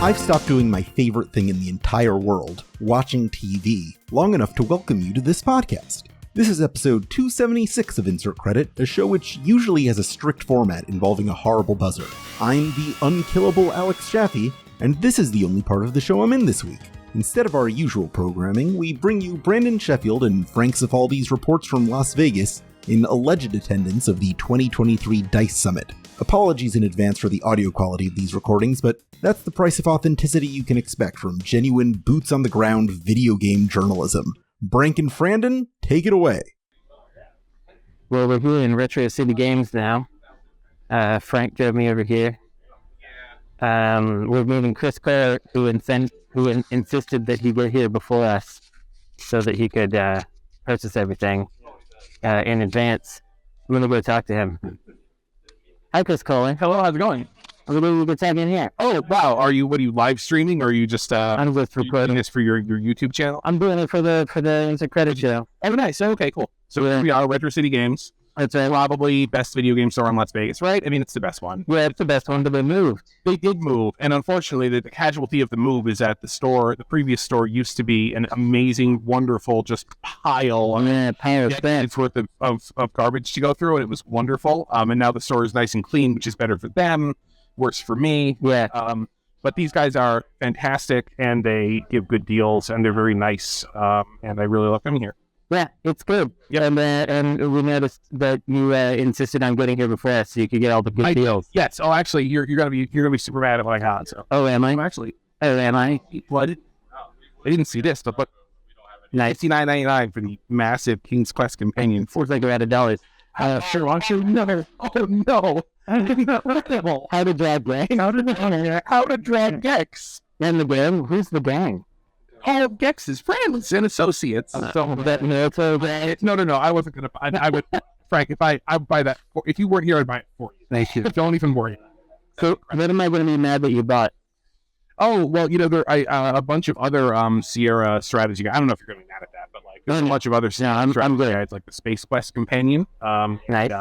I've stopped doing my favorite thing in the entire world, watching TV, long enough to welcome you to this podcast. This is episode 276 of Insert Credit, a show which usually has a strict format involving a horrible buzzer. I'm the unkillable Alex Jaffe, and this is the only part of the show I'm in this week. Instead of our usual programming, we bring you Brandon Sheffield and Frank Cifaldi's reports from Las Vegas in alleged attendance of the 2023 DICE Summit. Apologies in advance for the audio quality of these recordings, but that's the price of authenticity you can expect from genuine boots-on-the-ground video game journalism. Brank and Frandon, take it away. Well, we're here in Retro City Games now. Frank drove me over here. We're moving Chris Kohler, who insisted that he get here before us so that he could purchase everything in advance. I'm going to go talk to him. Hi, Chris Kohler. Hello, how's it going? We're talking here. Oh, wow. What are you live streaming, or are you just I'm just recording this for your YouTube channel? I'm doing it for the Insert Credit show. Oh, nice. Okay, cool. So here we are, Retro City Games. It's probably best video game store in Las Vegas, right? I mean, it's the best one. Yeah, it's the best one, but they moved. They did move, and unfortunately, the casualty of the move is that the previous store used to be an amazing, wonderful, just pile it's worth of garbage to go through, and it was wonderful. And now the store is nice and clean, which is better for them, worse for me. Yeah. But these guys are fantastic, and they give good deals, and they're very nice, and I really love coming here. Yeah, it's good. Yep. And we noticed that you insisted on getting here before us so you could get all the good deals. Yes. Oh, actually, you're gonna be super mad at what I got. So. Oh, am I? Am I? What? I didn't see this, but look. Nice. $59.99 for the massive King's Quest companion. $4 like $100. Sure. Actually, no. Oh no. How to drag Gex? How to drag Gex? And the gang? Who's the gang? All of Gex's friends and associates. No. I wasn't gonna. I would, Frank. If I would buy that. If you weren't here, I'd buy it for you. Thank you. Don't even worry. So what am I going to be mad that you bought? Oh well, there a bunch of other Sierra strategy guides. I don't know if you're going to be mad at that, but like there's a bunch of other I'm good. guides, like the Space Quest companion, Nice.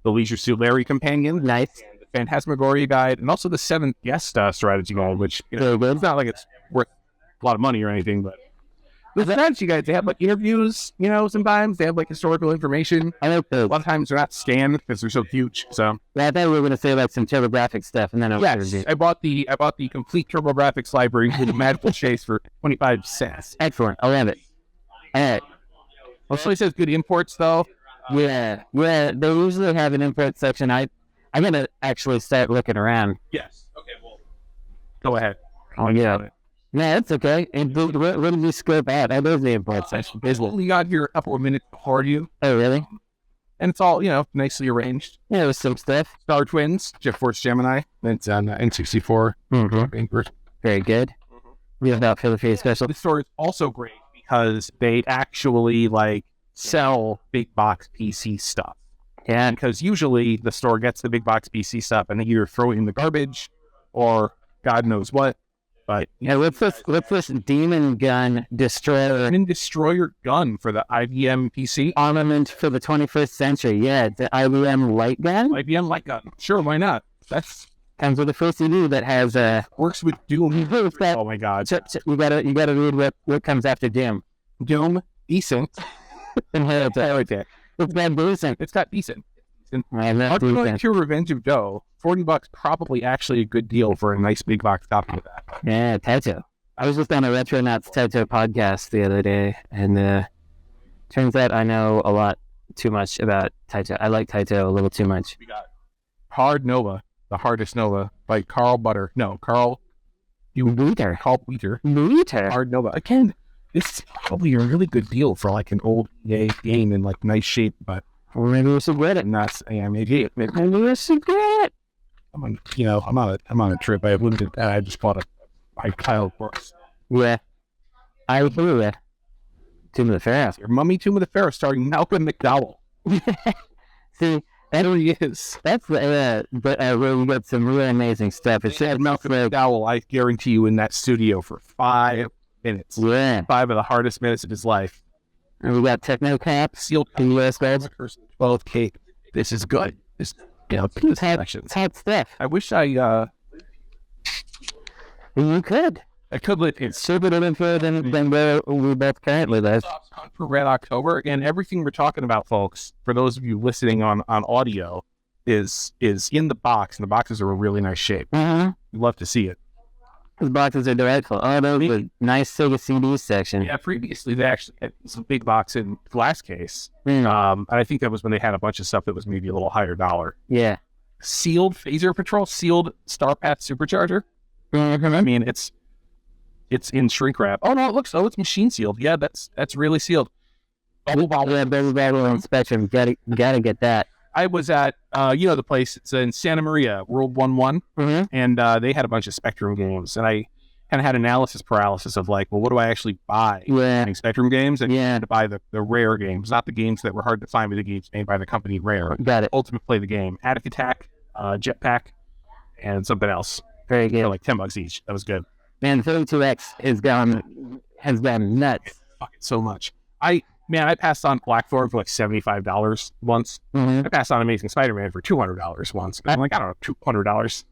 The Leisure Suit Larry companion, Nice. and the Phantasmagoria guide, and also the 7th guest strategy guide, which it's not like it's worth a lot of money or anything, but the strategy guides, they have like interviews, sometimes they have like historical information. I know A lot of times they're not scanned because they're so huge. So I thought we were going to say like some TurboGrafx stuff, and then I bought the complete TurboGrafx library with a magical chase for 25 cents. Excellent. I love it. All right. Also, it says good imports though. Yeah. They usually have an import section. I'm going to actually start looking around. Yes. Okay. Well, go ahead. Oh yeah. No, it's okay. And what did we scope out? I love the import section. We got here a couple of minutes before you. Oh, really? And it's all, nicely arranged. Yeah, it was some stuff. Star Twins, Jet Force Gemini. It's on N64. Mm-hmm. Very good. We have that for the free special. The store is also great because they actually, sell big box PC stuff. Yeah. Because usually the store gets the big box PC stuff and they either throw it in the garbage or God knows what. But yeah, what's this Demon Gun Destroyer? Demon Destroyer gun for the IBM PC armament for the 21st century. Yeah, the IBM light gun. IBM light gun. Sure, why not? That's comes with a full CD that has works with Doom. Oh my God! You gotta read what comes after Doom. Doom decent. It's got decent. It's got decent. Hardcore Pure Revenge of Doe. $40 probably actually a good deal for a nice big box copy of that. Yeah, Taito. I was just on a Retronauts Taito podcast the other day, and turns out I know a lot too much about Taito. I like Taito a little too much. We got Hard Nova, the hardest Nova, by Carl Bueter. Hard Nova. Again, this is probably a really good deal for an old EA game in nice shape, but or maybe we should get it. Maybe we should get it. I'm on a trip. I have limited. I just bought a pile of books. Yeah, I agree with Tomb of the Pharaoh. Your Mummy Tomb of the Pharaoh, starring Malcolm McDowell. See, that really is. That's but we got some really amazing stuff. It said Malcolm McDowell. I guarantee you in that studio for 5 minutes. Yeah, 5 of the hardest minutes of his life. And we got Techno Cap, sealed US guys, 12K. This is good. This hot stuff. I wish I You could. I could live in Super info than where we both currently live. for Red October, and everything we're talking about, folks, for those of you listening on audio, is in the box, and the boxes are in really nice shape. We'd love to see it. Those boxes are delightful. Oh, those are nice Sega CD section. Yeah, previously they actually had some big box in glass case. And I think that was when they had a bunch of stuff that was maybe a little higher dollar. Yeah. Sealed Phaser Patrol, sealed Starpath Supercharger. I mean, it's in shrink wrap. Oh no, it's machine sealed. Yeah, that's really sealed. Bubble Bobble on Spectrum. Gotta get that. I was at the place. It's in Santa Maria, World 1-1, and they had a bunch of Spectrum games, and I kind of had analysis paralysis of like, well, what do I actually buy? Yeah. Spectrum games, and to buy the rare games, not the games that were hard to find, but the games made by the company Rare. Got it. Ultimate Play the Game, Attic Attack, Jetpack, and something else. Very good. For like $10 each. That was good. Man, 32X has gone nuts. Fucking so much. I passed on Blackthorn for like $75 once. I passed on Amazing Spider-Man for $200 once. I'm like, I don't know, $200.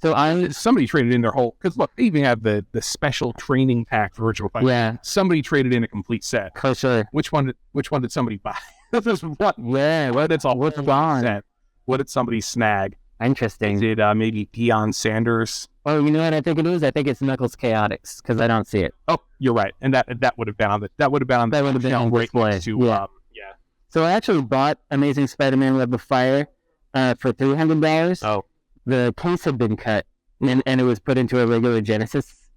So somebody traded in their whole, because look, they even have the special training pack for Virtual Fighter. Yeah. Somebody traded in a complete set. For sure. Which one did somebody buy? This what? Yeah. What's gone? Set. What did somebody snag? Interesting. Did maybe Deion Sanders? Oh, you know what I think it is? I think it's Knuckles Chaotix, because I don't see it. Oh, you're right. And that would have been on display. So I actually bought Amazing Spider-Man Web of Fire for $300. Oh. The case had been cut, and it was put into a regular Genesis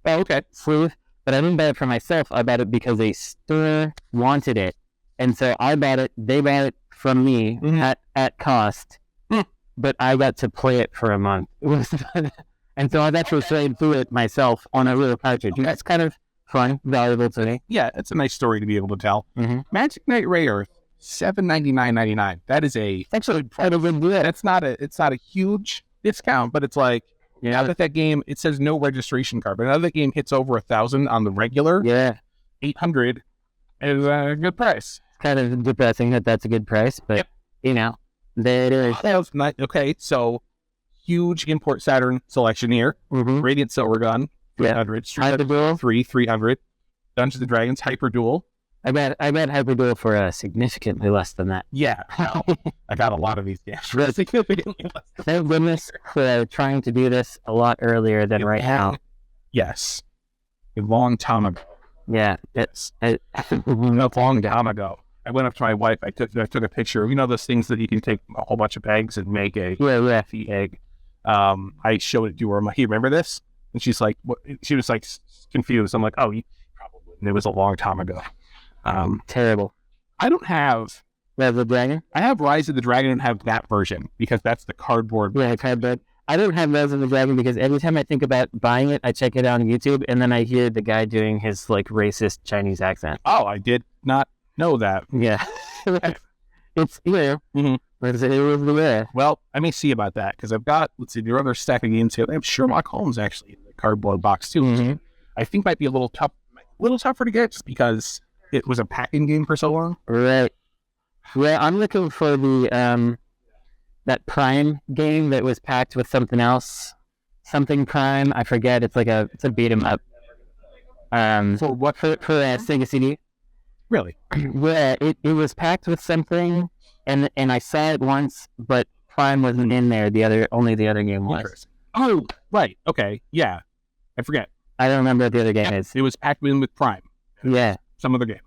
sleeve. But I didn't buy it for myself. I bought it because a store wanted it. And so I bought it. They bought it from me at cost. But I got to play it for a month. And so I've actually played through it myself on a real cartridge. That's kind of fun, valuable to me. Yeah, it's a nice story to be able to tell. Magic Knight Ray Earth, $7.99.99. That is actually kind of good. It's not a huge discount, but it's like now that game, it says no registration card. But now that game hits over 1,000 on the regular. Yeah, 800 is a good price. It's kind of depressing that that's a good price, but there it is. Okay, so huge import Saturn selection here. Radiant Silver Gun, 300. Hyper Duel 300. Dungeons and Dragons Hyper Duel. I bet Hyper Duel for significantly less than that. Yeah, I got a lot of these games. Significantly less. Thank goodness for trying to do this a lot earlier than right now. Yes, a long time ago. Yeah, a long time ago. I went up to my wife. I took a picture of those things that you can take a whole bunch of eggs and make a egg. I showed it to her. I'm like, "Hey, remember this?" And she's like, "What?" She was like confused. I'm like, "Oh, you probably." And it was a long time ago. Terrible. I don't have Rise of the Dragon. I have Rise of the Dragon and have that version because that's the cardboard. Yeah, cardboard. I don't have Rise of the Dragon because every time I think about buying it, I check it out on YouTube and then I hear the guy doing his like racist Chinese accent. Oh, I did not know that. Yeah. It's clear. Well, I may see about that because I've got, your other stack of games here. I have Sherlock Holmes actually in the cardboard box too. I think might be a little tougher to get just because it was a packing game for so long. Right. Well, I'm looking for the that Prime game that was packed with something else. Something Prime, I forget. It's a beat 'em up. For what? For Sega CD. Really? Well, it was packed with something, and I saw it once, but Prime wasn't in there. Only the other game was. Oh, right. Okay. Yeah. I forget. I don't remember what the other game is. It was packed in with Prime. Yeah. Some other game.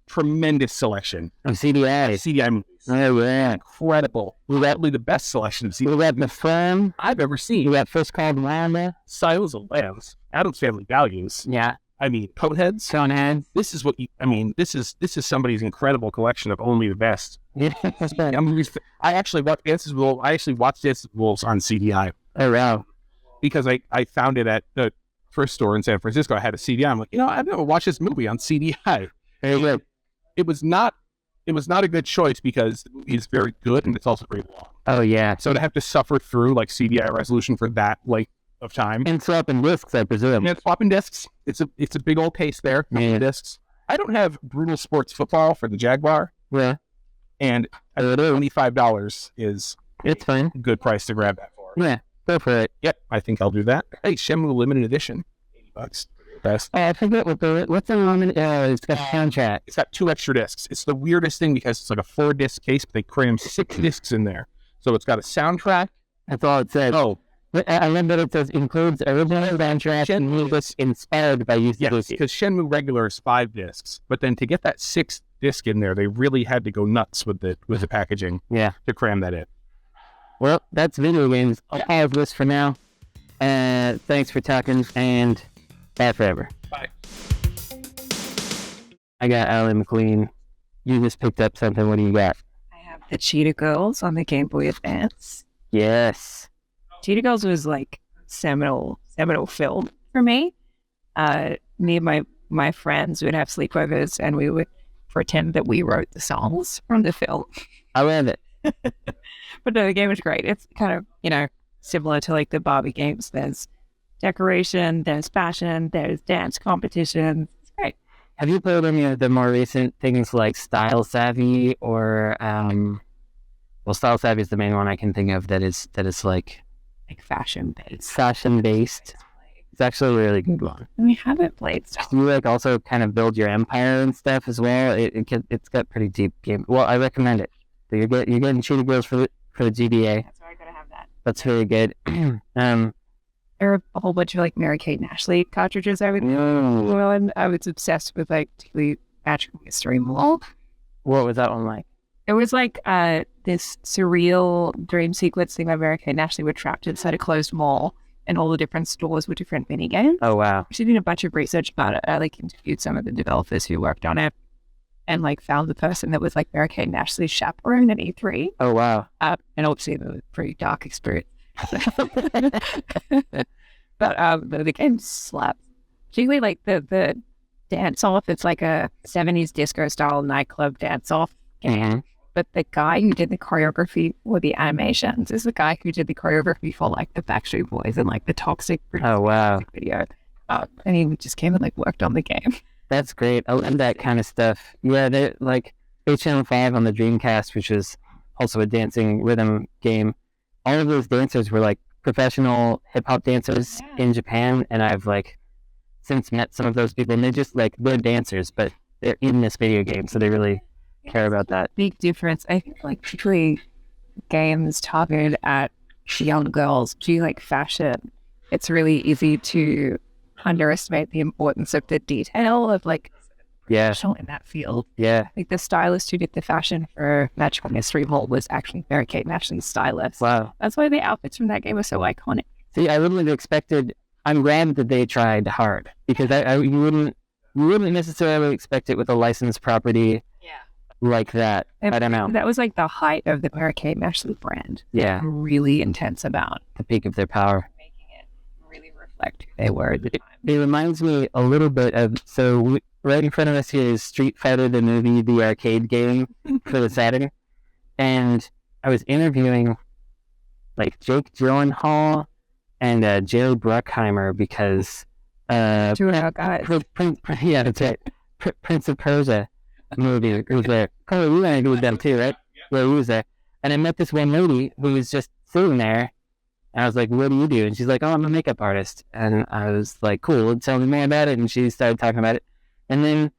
Tremendous selection of CDI. CDI movies. Oh, yeah. Incredible. Probably the best selection of CDI. We got The Firm I've ever seen. We got First Called Lambda. Silence of Lambs. Adam's Family Values. Yeah. I mean, Coneheads. This is this is somebody's incredible collection of only the best. Yeah. I actually watched Dances with Wolves. I actually watched Dances with Wolves on CDI. Oh, wow. Because I found it at the first store in San Francisco. I had a CDI. I'm like, I've never watched this movie on CDI. It was not a good choice because the movie is very good and it's also very long. Oh, yeah. So to have to suffer through like CDI resolution for that length of time. And swapping discs, I presume. Yeah, swapping discs. It's a big old case there. Yeah. Discs. I don't have Brutal Sports Football for the Jaguar. Yeah. And $25 is it's fine. A good price to grab that for. Yeah. Go for it. Yep, I think I'll do that. Hey, Shenmue limited edition, $80. Best. I forget what's the one. It's got a soundtrack. It's got 2 extra discs. It's the weirdest thing because it's like a 4-disc case, but they cram 6 discs in there. So it's got a soundtrack. That's all it says. Oh, But I remember it says includes original soundtrack and music inspired by Yu yes, Suzuki. because Shenmue regular is 5 discs, but then to get that 6th disc in there, they really had to go nuts with the packaging. Yeah. To cram that in. Well, that's video games. I have this for now. Thanks for talking, and bye forever. Bye. I got Ally McLean. You just picked up something. What do you got? I have the Cheetah Girls on the Game Boy Advance. Yes. Cheetah Girls was like seminal film for me. Me and my friends would have sleepovers and we would pretend that we wrote the songs from the film. I love it. But no, the game was great. It's kind of, similar to like the Barbie games. There's decoration, there's fashion, there's dance competition. It's great. Have you played any of the more recent things like Style Savvy or Style Savvy is the main one I can think of that is like Fashion based. fashion based. It's actually a really good one. We haven't played stuff. You like also kind of build your empire and stuff as well. It's got pretty deep game. Well, I recommend it. So you're getting Cheetah Girls for the GBA. That's why I gotta have that. That's very good. There are a whole bunch of like Mary-Kate and Ashley cartridges I would and I was obsessed with like particularly Magical Mystery Mall. What was that one like? It was like this surreal dream sequence thing where Mary-Kate and Ashley were trapped inside a closed mall and all the different stores were different mini games. Oh wow. She did a bunch of research about it. I like interviewed some of the developers who worked on it and like found the person that was like Mary-Kate and Ashley's chaperone at E3. Oh wow. And obviously it was a pretty dark experience. But the game slaps. Particularly like the dance off. It's like a 70s disco style nightclub dance off game. Mm-hmm. But the guy who did the choreography for the animations is the guy who did the choreography for like the Backstreet Boys and like the Toxic Oh wow. video. And he just came and like worked on the game. That's great. I love that kind of stuff. Yeah, they're like HM5 on the Dreamcast, which is also a dancing rhythm game. All of those dancers were like professional hip hop dancers in Japan, and I've like since met some of those people, and they're just like they're dancers, but they're in this video game, so they really care about that. Big difference. I think like particularly games targeted at young girls, do like fashion. It's really easy to underestimate the importance of the detail of like professional in that field. Yeah. Like the stylist who did the fashion for Magical Mystery Mall was actually Mary-Kate and Ashley's stylist. Wow. That's why the outfits from that game are so iconic. See, I literally expected. I'm glad that they tried hard because you wouldn't necessarily expect it with a licensed property. Like that. I don't know. That was like the height of the Mary-Kate and Ashley brand. Yeah. Really intense about The peak of their power. making it really reflect who they were at the time. It reminds me a little bit of, right in front of us here is Street Fighter, the movie, the arcade game for the Saturn. And I was interviewing like Jake Gyllenhaal and Jerry Bruckheimer because 2 and a half guys. yeah, that's right. Prince of Persia movie. It was there. Kohler, we went to do with them too, right? Where we was there. And I met this one lady who was just sitting there. And I was like, what do you do? And she's like, oh, I'm a makeup artist. And I was like, cool, tell me more about it. And she started talking about it. And then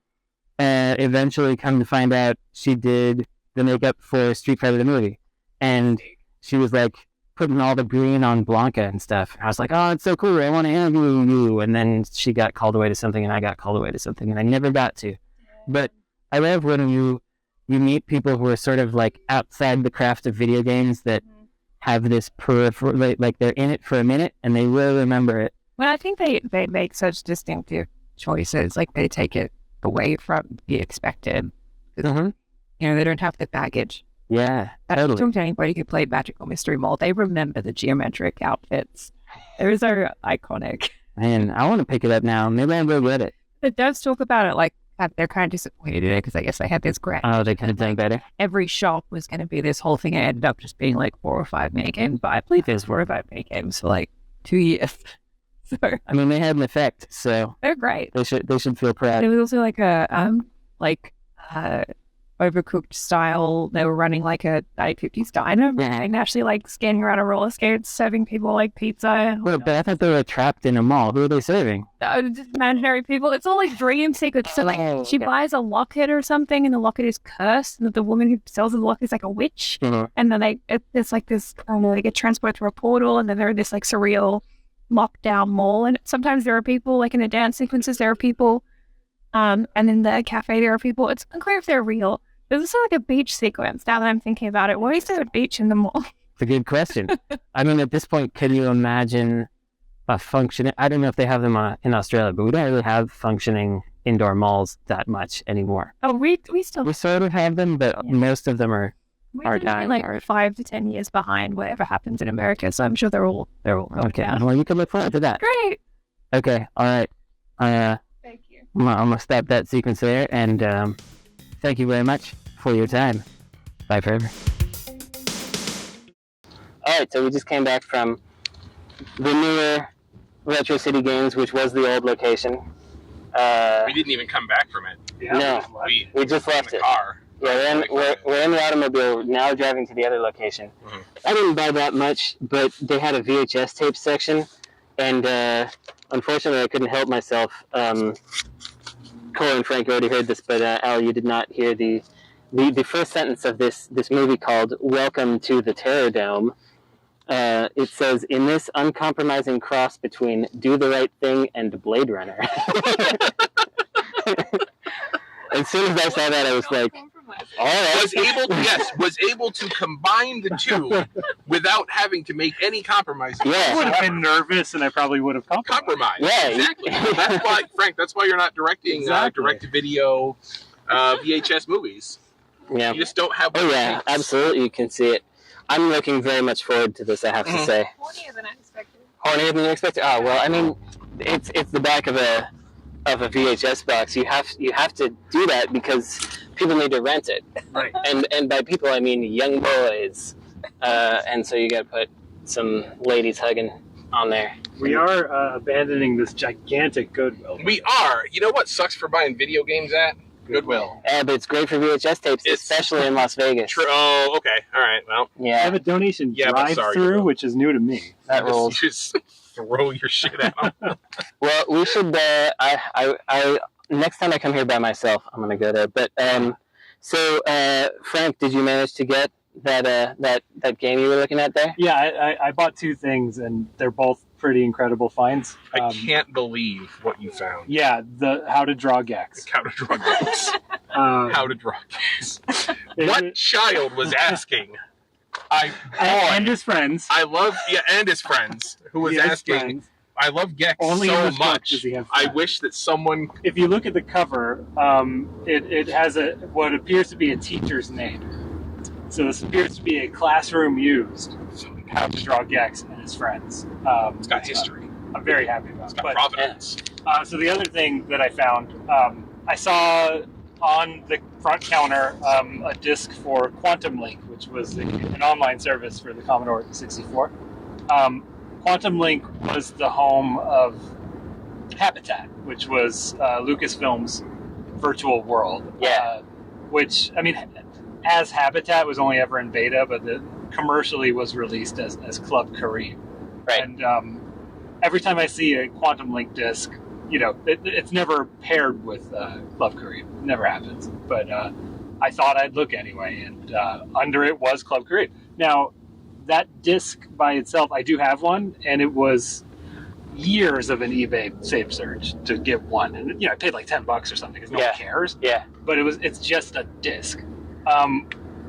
eventually come to find out she did the makeup for Street Fighter the movie. And she was like putting all the green on Blanca and stuff. I was like, oh, it's so cool. I want to interview you. And then she got called away to something and I got called away to something and I never got to. But I love when you meet people who are sort of like outside the craft of video games that have this peripheral, like they're in it for a minute and they will remember it. Well, I think they make such distinctive choices. Like they take it away from the expected. Mm-hmm. They don't have the baggage. Yeah, I totally. don't tell anybody who played Magical Mystery Mall. They remember the geometric outfits. Those are iconic. Man, I want to pick it up now. Maybe I'll go get it. It does talk about it like they're kind of disappointed in it because I guess they had this grant. Oh, they could have done better. Every shop was going to be this whole thing. It ended up just being like 4 or 5 mini games, but I played those 4 or 5 mini games for like 2 years. So I mean, they had an effect, so they're great. they should feel proud. There was also like a overcooked style. They were running like a 850s diner and actually like skating around on roller skates, serving people like pizza. Well, but I thought they were trapped in a mall. Who are they serving? Just imaginary people. It's all like dream sequence. So like she buys a locket or something, and the locket is cursed, and the woman who sells the locket is like a witch. And then it's like this, I don't know, they get transported through a portal, and then they're in this like surreal lockdown mall. And sometimes there are people, like in the dance sequences, there are people, and in the cafe there are people. It's unclear if they're real. There's also like a beach sequence. Now that I'm thinking about it, why is there a beach in the mall? It's a good question. I mean, at this point, can you imagine a functioning? I don't know if they have them in Australia, but we don't really have functioning indoor malls that much anymore. Oh, we still We sort of have them, but most of them are dying. Like 5 to 10 years behind whatever happens in America. So I'm sure they're all okay. down. Well, you can look forward to that. Great. Okay. All right. Thank you. I'm gonna stop that sequence there, and thank you very much for your time. Bye forever. All right, so we just came back from the newer Retro City Games, which was the old location. We didn't even come back from it. No, we just left in it. the car. Yeah, we're in the automobile now, driving to the other location. I didn't buy that much, but they had a VHS tape section, and unfortunately, I couldn't help myself. Cole and Frank already heard this, but Al, you did not hear the first sentence of this movie called "Welcome to the Terror Dome." It says, "In this uncompromising cross between Do the Right Thing and Blade Runner." As soon as I saw that, I was like, all right. was able to combine the two without having to make any compromises. Yeah. I would have been nervous, and I probably would have compromised. Yeah, exactly. That's why, Frank. That's why you're not directing direct-to-video VHS movies. Yeah. You just don't have. Oh yeah, absolutely. You can see it. I'm looking very much forward to this, I have to say. Hornier than I expected. Hornier than you expected? Oh well, I mean, it's the back of a VHS box. You have to do that because people need to rent it. Right. And by people I mean young boys. And so you got to put some ladies hugging on there. We are abandoning this gigantic Goodwill. We are. You know what sucks for buying video games at? Goodwill. But it's great for VHS tapes, especially in Las Vegas. Oh, okay. All right. Well, I have a donation drive-through, which is new to me. That rolls. Just throw your shit out. Well, we should. I next time I come here by myself, I'm gonna go there. But so Frank, did you manage to get that game you were looking at there? Yeah, I bought 2 things, and they're both pretty incredible finds. I can't believe what you found. Yeah, the How to Draw Gex. How to draw Gex. How to draw Gex. What child was asking? And his friends. And his friends who was asking. Friends. I love Gex Only so in this book much. does he have I friends. wish that someone. If you look at the cover, it has what appears to be a teacher's name. So this appears to be a classroom used How to Draw Gex and his friends. It's got history. I'm very happy about it. It's got provenance. So the other thing that I found, I saw on the front counter a disc for Quantum Link, which was an online service for the Commodore 64. Quantum Link was the home of Habitat, which was Lucasfilm's virtual world. Yeah. Which, I mean, as Habitat was only ever in beta, but commercially was released as Club Kareem. Right. And every time I see a Quantum Link disc, you know, it's never paired with Club Kareem. It never happens. But I thought I'd look anyway, and under it was Club Kareem. Now, that disc by itself, I do have one, and it was years of an eBay save search to get one. And, you know, I paid like $10 or something because no one cares. Yeah. But it's just a disc.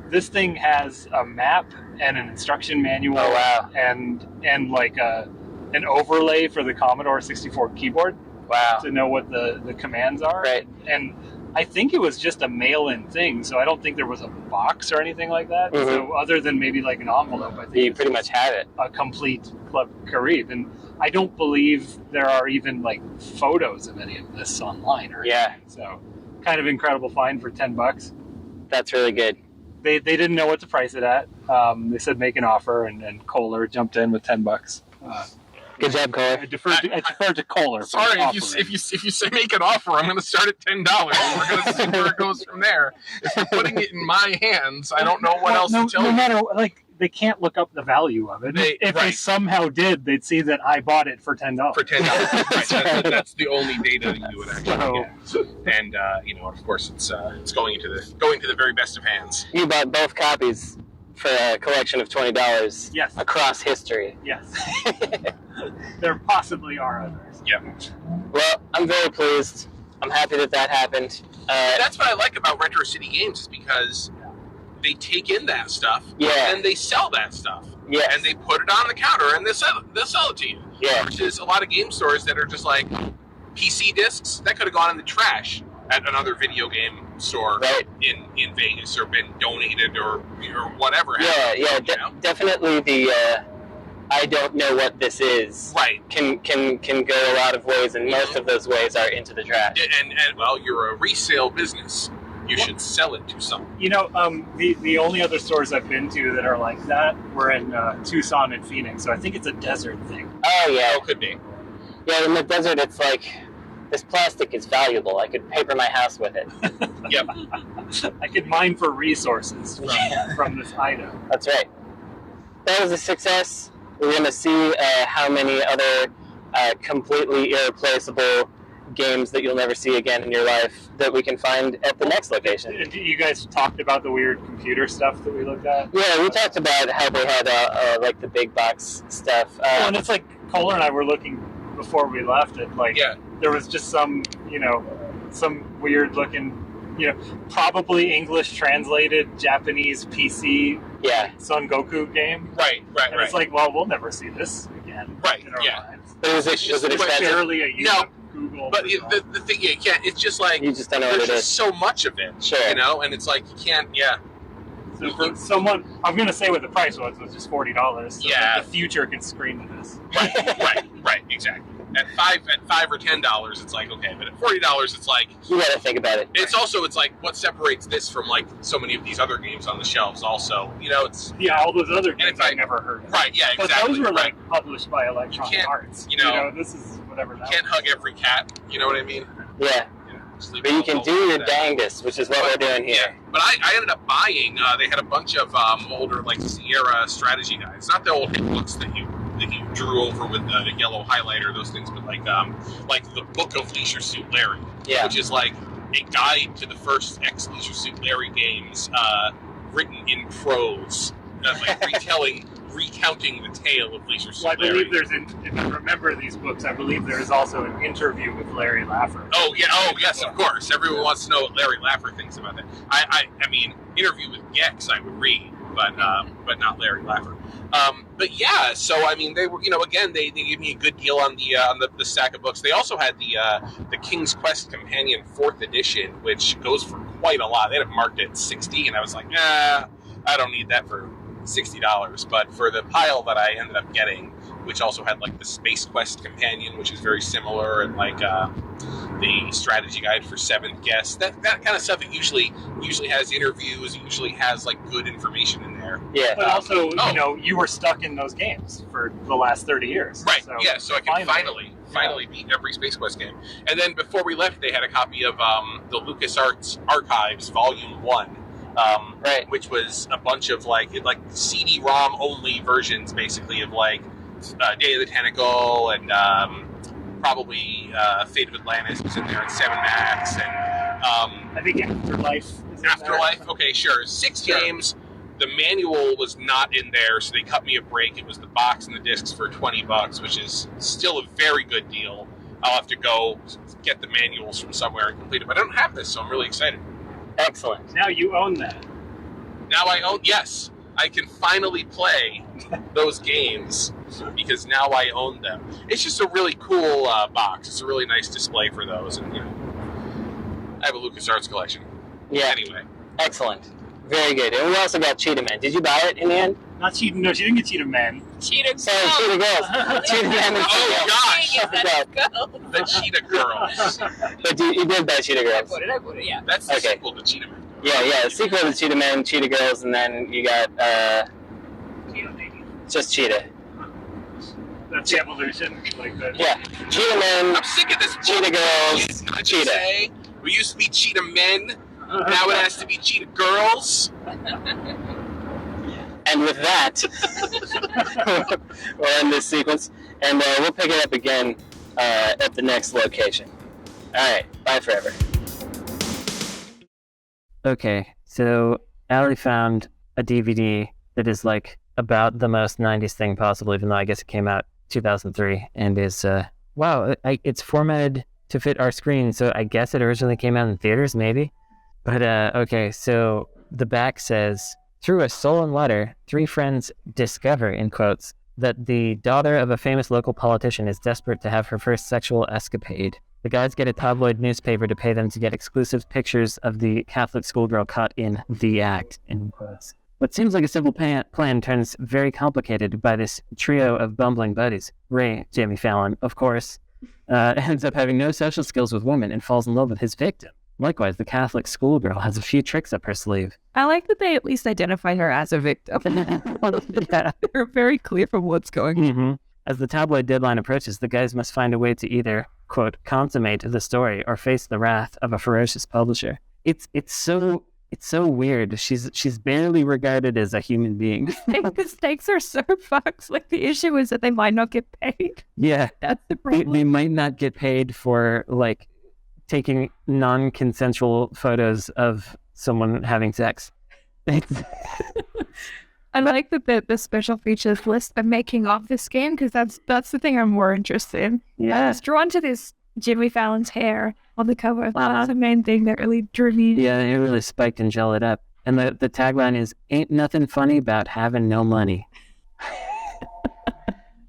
This thing has a map and an instruction manual. Oh, wow. And like an overlay for the Commodore 64 keyboard. Wow. To know what the commands are. Right. And I think it was just a mail-in thing, so I don't think there was a box or anything like that. Mm-hmm. So other than maybe like an envelope, I think you pretty much have it. A complete Club Kareem. And I don't believe there are even like photos of any of this online or anything. So kind of incredible find for $10. That's really good. They didn't know what to price it at. They said make an offer, and Kohler jumped in with $10. Good job, Kohler. I defer to Kohler. for Sorry, offering. if you say make an offer, I'm going to start at $10. We're going to see where it goes from there. If you're putting it in my hands, I don't know what else to tell no you. matter they can't look up the value of it. If they somehow did, they'd see that I bought it for $10. For $10, that's the only data that you would actually get. And of course, it's going to the very best of hands. You bought both copies for a collection of $20. Yes. Across history. Yes. There possibly are others. Yeah. Well, I'm very pleased. I'm happy that happened. That's what I like about Retro City Games is because they take in that stuff and they sell that stuff. Yes. And they put it on the counter and they'll sell it to you. Yeah. Versus a lot of game stores that are just like PC discs that could have gone in the trash at another video game store in Vegas or been donated or whatever. Yeah, definitely the I don't know what this is. Right. Can go a lot of ways, and most of those ways are into the trash. And well, you're a resale business. You should sell it to someone. The only other stores I've been to that are like that were in Tucson and Phoenix, so I think it's a desert thing. Oh, yeah. Oh, could be. Yeah, in the desert, it's like, this plastic is valuable. I could paper my house with it. Yep. I could mine for resources from this item. That's right. That was a success. We're going to see how many other completely irreplaceable games that you'll never see again in your life that we can find at the next location. You guys talked about the weird computer stuff that we looked at? Yeah, we talked about how they had like the big box stuff. And it's like Kohler and I were looking before we left at there was just some weird looking, probably English translated Japanese PC Son Goku game. Right. And it's like, well, we'll never see this again. Right, in our lives. But was it expensive? Barely a use of Google. But the thing you can't. It's just like you just don't know what there's it just is. so much of it, Sure. and it's like you can't. Yeah. So for someone, I'm going to say what the price was just $40. So Yeah. that the future can scream to this. Right, exactly. At $5 or $10, it's like okay, but at $40, it's like You gotta think about it. it's like what separates this from like so many of these other games on the shelves. Also, it's all those other games I've never heard of. right. Yeah, But exactly. those were like published by Electronic can't- Arts. This is whatever that Can't was. hug every cat. You know what I mean? Yeah. Just leave But it you can alone do with your that. dangest, which is what we're doing here. Yeah, but I ended up buying. They had a bunch of older like Sierra strategy guides, not the old books that you drew over with the yellow highlighter, those things, but like the Book of Leisure Suit Larry, which is like a guide to the first Leisure Suit Larry games, written in prose, like recounting the tale of Leisure Suit Well, I Larry. believe if I remember these books, I believe there is also an interview with Larry Laffer. Oh yeah! Oh yes, of course. Everyone wants to know what Larry Laffer thinks about that. I mean, interview with Gex I would read, but not Larry Laffer. But yeah, so I mean, they were again they gave me a good deal on the stack of books. They also had the King's Quest Companion 4th edition, which goes for quite a lot. They had it marked at $60, and I was like, I don't need that for $60. But for the pile that I ended up getting, which also had like the Space Quest Companion, which is very similar, and like the strategy guide for 7th Guest, that kind of stuff. It usually has interviews. It usually has like good information in there. Yeah. But also, you were stuck in those games for the last 30 years. Right. So yeah. So I can finally beat every Space Quest game. And then before we left, they had a copy of the LucasArts Archives Volume 1. Which was a bunch of like CD-ROM only versions, basically, of like Day of the Tentacle and probably Fate of Atlantis was in there, and 7 Max, and I think Afterlife. Afterlife. Okay, sure. 6 games. The manual was not in there, so they cut me a break. It was the box and the discs for $20, which is still a very good deal. I'll have to go get the manuals from somewhere and complete it, but I don't have this, so I'm really excited. Excellent. Now you own that. Now I own, yes, I can finally play those games because now I own them. It's just a really cool box. It's a really nice display for those, and I have a LucasArts collection. Yeah. Anyway. Excellent. Very good. And we also got Cheetah Men. Did you buy it in the end? Not Cheetah. No, she didn't get Cheetah Men. Cheetah Sorry, Cheetah Girls. Cheetah Men and Oh, Cheetah gosh. Girls. The Cheetah Girls. But you did buy Cheetah Girls. I put it, yeah. That's the Okay. sequel to Cheetah Man. Yeah. Sequel to Cheetah Men, Cheetah Girls, and then you got Cheetah Lady. just Cheetah. evolution, like that. Yeah, cheetah men, I'm sick of this. cheetah girls, cheetah. Say, we used to be cheetah men. Now it has to be cheetah girls. And with that, we'll end this sequence, and we'll pick it up again at the next location. All right, bye forever. Okay, so Ally found a DVD that is like about the most 90s thing possible, even though I guess it came out 2003, and is, it's formatted to fit our screen, so I guess it originally came out in theaters, maybe? But, okay, so the back says, through a stolen letter, 3 friends discover, in quotes, that the daughter of a famous local politician is desperate to have her first sexual escapade. The guys get a tabloid newspaper to pay them to get exclusive pictures of the Catholic schoolgirl caught in the act, in quotes. What seems like a simple plan turns very complicated by this trio of bumbling buddies. Ray, Jimmy Fallon, of course, ends up having no social skills with women and falls in love with his victim. Likewise, the Catholic schoolgirl has a few tricks up her sleeve. I like that they at least identify her as a victim. They're very clear from what's going on. Mm-hmm. As the tabloid deadline approaches, the guys must find a way to either, quote, consummate the story or face the wrath of a ferocious publisher. It's so weird. She's barely regarded as a human being. The stakes are so fucked. Like, the issue is that they might not get paid. Yeah. That's the problem. They might not get paid for, like, taking non-consensual photos of someone having sex. I like that the special features list the making of this game, because that's the thing I'm more interested in. Yeah. I was drawn to this Jimmy Fallon's hair on the cover. That's the main thing that really drew me. Yeah, it really spiked and gelled it up. And the tagline is, ain't nothing funny about having no money.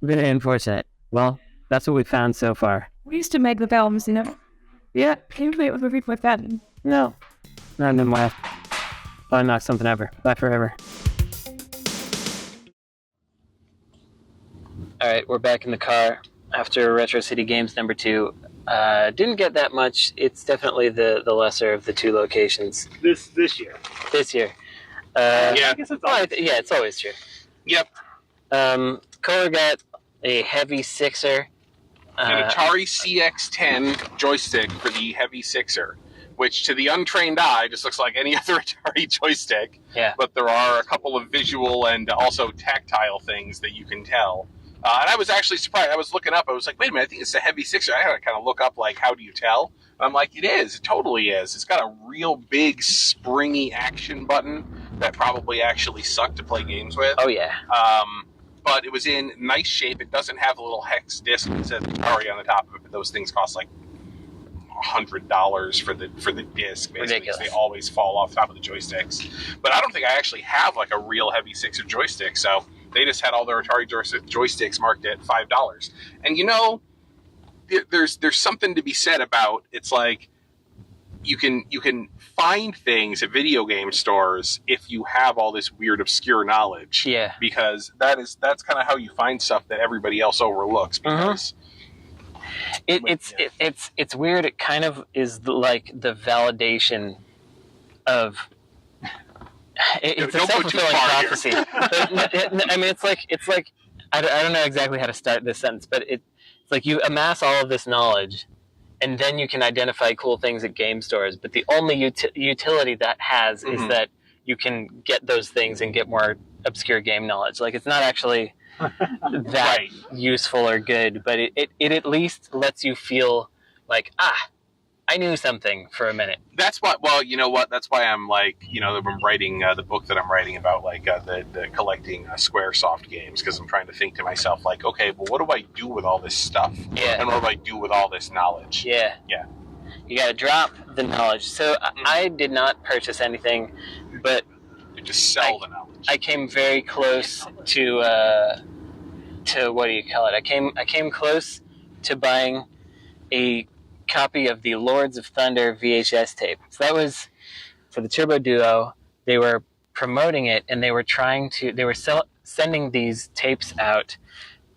Very unfortunate. Well, that's what we found so far. We used to make the films, you know? Yeah. Can you wait with movie with that? No. Not in my life. I'll knock something over. Bye forever. All right, we're back in the car after Retro City Games number 2. Didn't get that much. It's definitely the lesser of the 2 locations. This year. This year. Yeah. I guess it's always It's always true. Yep. Kohler got a heavy sixer. An Atari CX-10 joystick for the heavy sixer, which to the untrained eye just looks like any other Atari joystick. Yeah. But there are a couple of visual and also tactile things that you can tell. And I was actually surprised. I was looking up. I was like, wait a minute, I think it's a heavy sixer. I had to kind of look up, like, how do you tell? And I'm like, it is. It totally is. It's got a real big, springy action button that probably actually sucked to play games with. Oh, yeah. But it was in nice shape. It doesn't have a little hex disc that says Atari on the top of it, but those things cost like $100 for the disc, basically. Ridiculous. They always fall off the top of the joysticks. But I don't think I actually have like a real heavy sixer joystick, so they just had all their Atari joysticks marked at $5. And you know, there's something to be said about, it's like you can find things at video game stores if you have all this weird obscure knowledge. Yeah. Because that's kind of how you find stuff that everybody else overlooks. Because it's weird. It kind of is like the validation of. It's a self-fulfilling prophecy. I mean, it's like I don't know exactly how to start this sentence, but it's like you amass all of this knowledge, and then you can identify cool things at game stores. But the only utility that has is that you can get those things and get more obscure game knowledge. Like, it's not actually that useful or good, but it at least lets you feel like, I knew something for a minute. That's why. Well, you know what? That's why I'm like, I'm writing the book that I'm writing about, like the collecting SquareSoft games, because I'm trying to think to myself, like, okay, well, what do I do with all this stuff? Yeah. And what do I do with all this knowledge? Yeah. Yeah. You got to drop the knowledge. So I did not purchase anything, but You just sell the knowledge. I came very close to what do you call it? I came close to buying a copy of the Lords of Thunder VHS tape. So that was for the Turbo Duo. They were promoting it, and they were sending these tapes out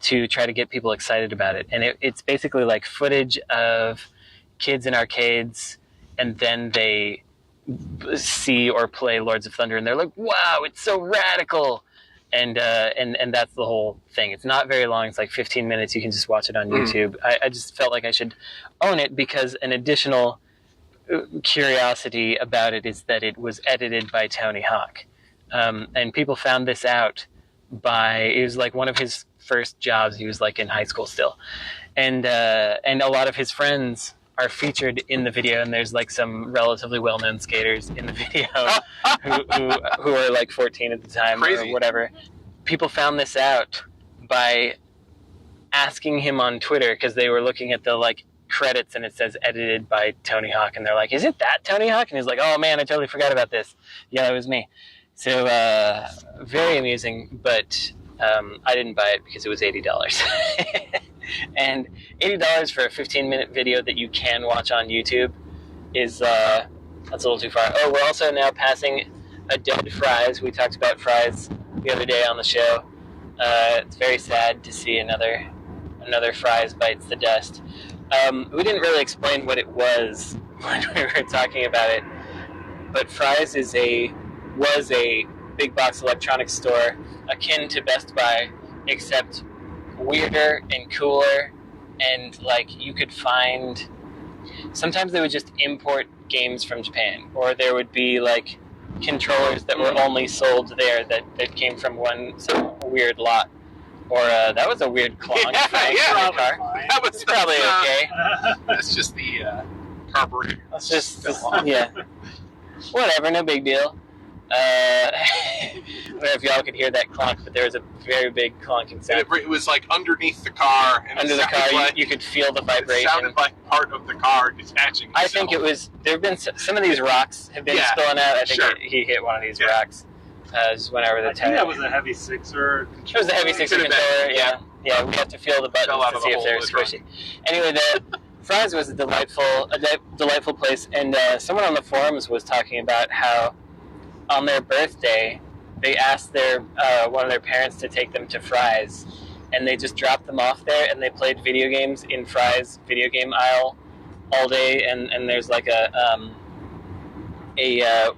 to try to get people excited about it. And it's basically like footage of kids in arcades, and then they see or play Lords of Thunder, and they're like, wow, it's so radical. And that's the whole thing. It's not very long. It's like 15 minutes. You can just watch it on YouTube. I just felt like I should own it because an additional curiosity about it is that it was edited by Tony Hawk. And people found this out it was like one of his first jobs. He was like in high school still. And a lot of his friends are featured in the video, and there's like some relatively well-known skaters in the video who are like 14 at the time. Crazy. Or whatever. People found this out by asking him on Twitter because they were looking at the like credits and it says edited by Tony Hawk, and they're like, "Is it that Tony Hawk?" And he's like, "Oh man, I totally forgot about this. Yeah, that was me." So very amusing, but I didn't buy it because it was $80. And $80 for a 15-minute video that you can watch on YouTube is that's a little too far. Oh, we're also now passing a dead Fry's. We talked about Fry's the other day on the show. It's very sad to see another Fry's bites the dust. We didn't really explain what it was when we were talking about it, but Fry's was a big box electronics store akin to Best Buy, except weirder and cooler, and like you could find, sometimes they would just import games from Japan, or there would be like controllers that were only sold there that came from some weird lot. Or that was a weird clonk. Yeah, Frank, yeah, in the car. That was Probably okay. That's just the carburetor. Let's just yeah. Whatever, no big deal. I don't know if y'all could hear that clonk, but there was a very big clonking sound. It was like underneath the car. And Under the car, like, you could feel the vibration. It sounded like part of the car detaching. I think it was. There have been some of these rocks have been spilling out. I think he hit one of these rocks. Just went over the tire. I think that was a heavy sixer. It was a heavy sixer controller. Yeah. We have to feel the buttons to see if they're squishy. Anyway, the Fry's was a delightful place, and someone on the forums was talking about how on their birthday they asked one of their parents to take them to Fry's, and they just dropped them off there, and they played video games in Fry's video game aisle all day, and there's like a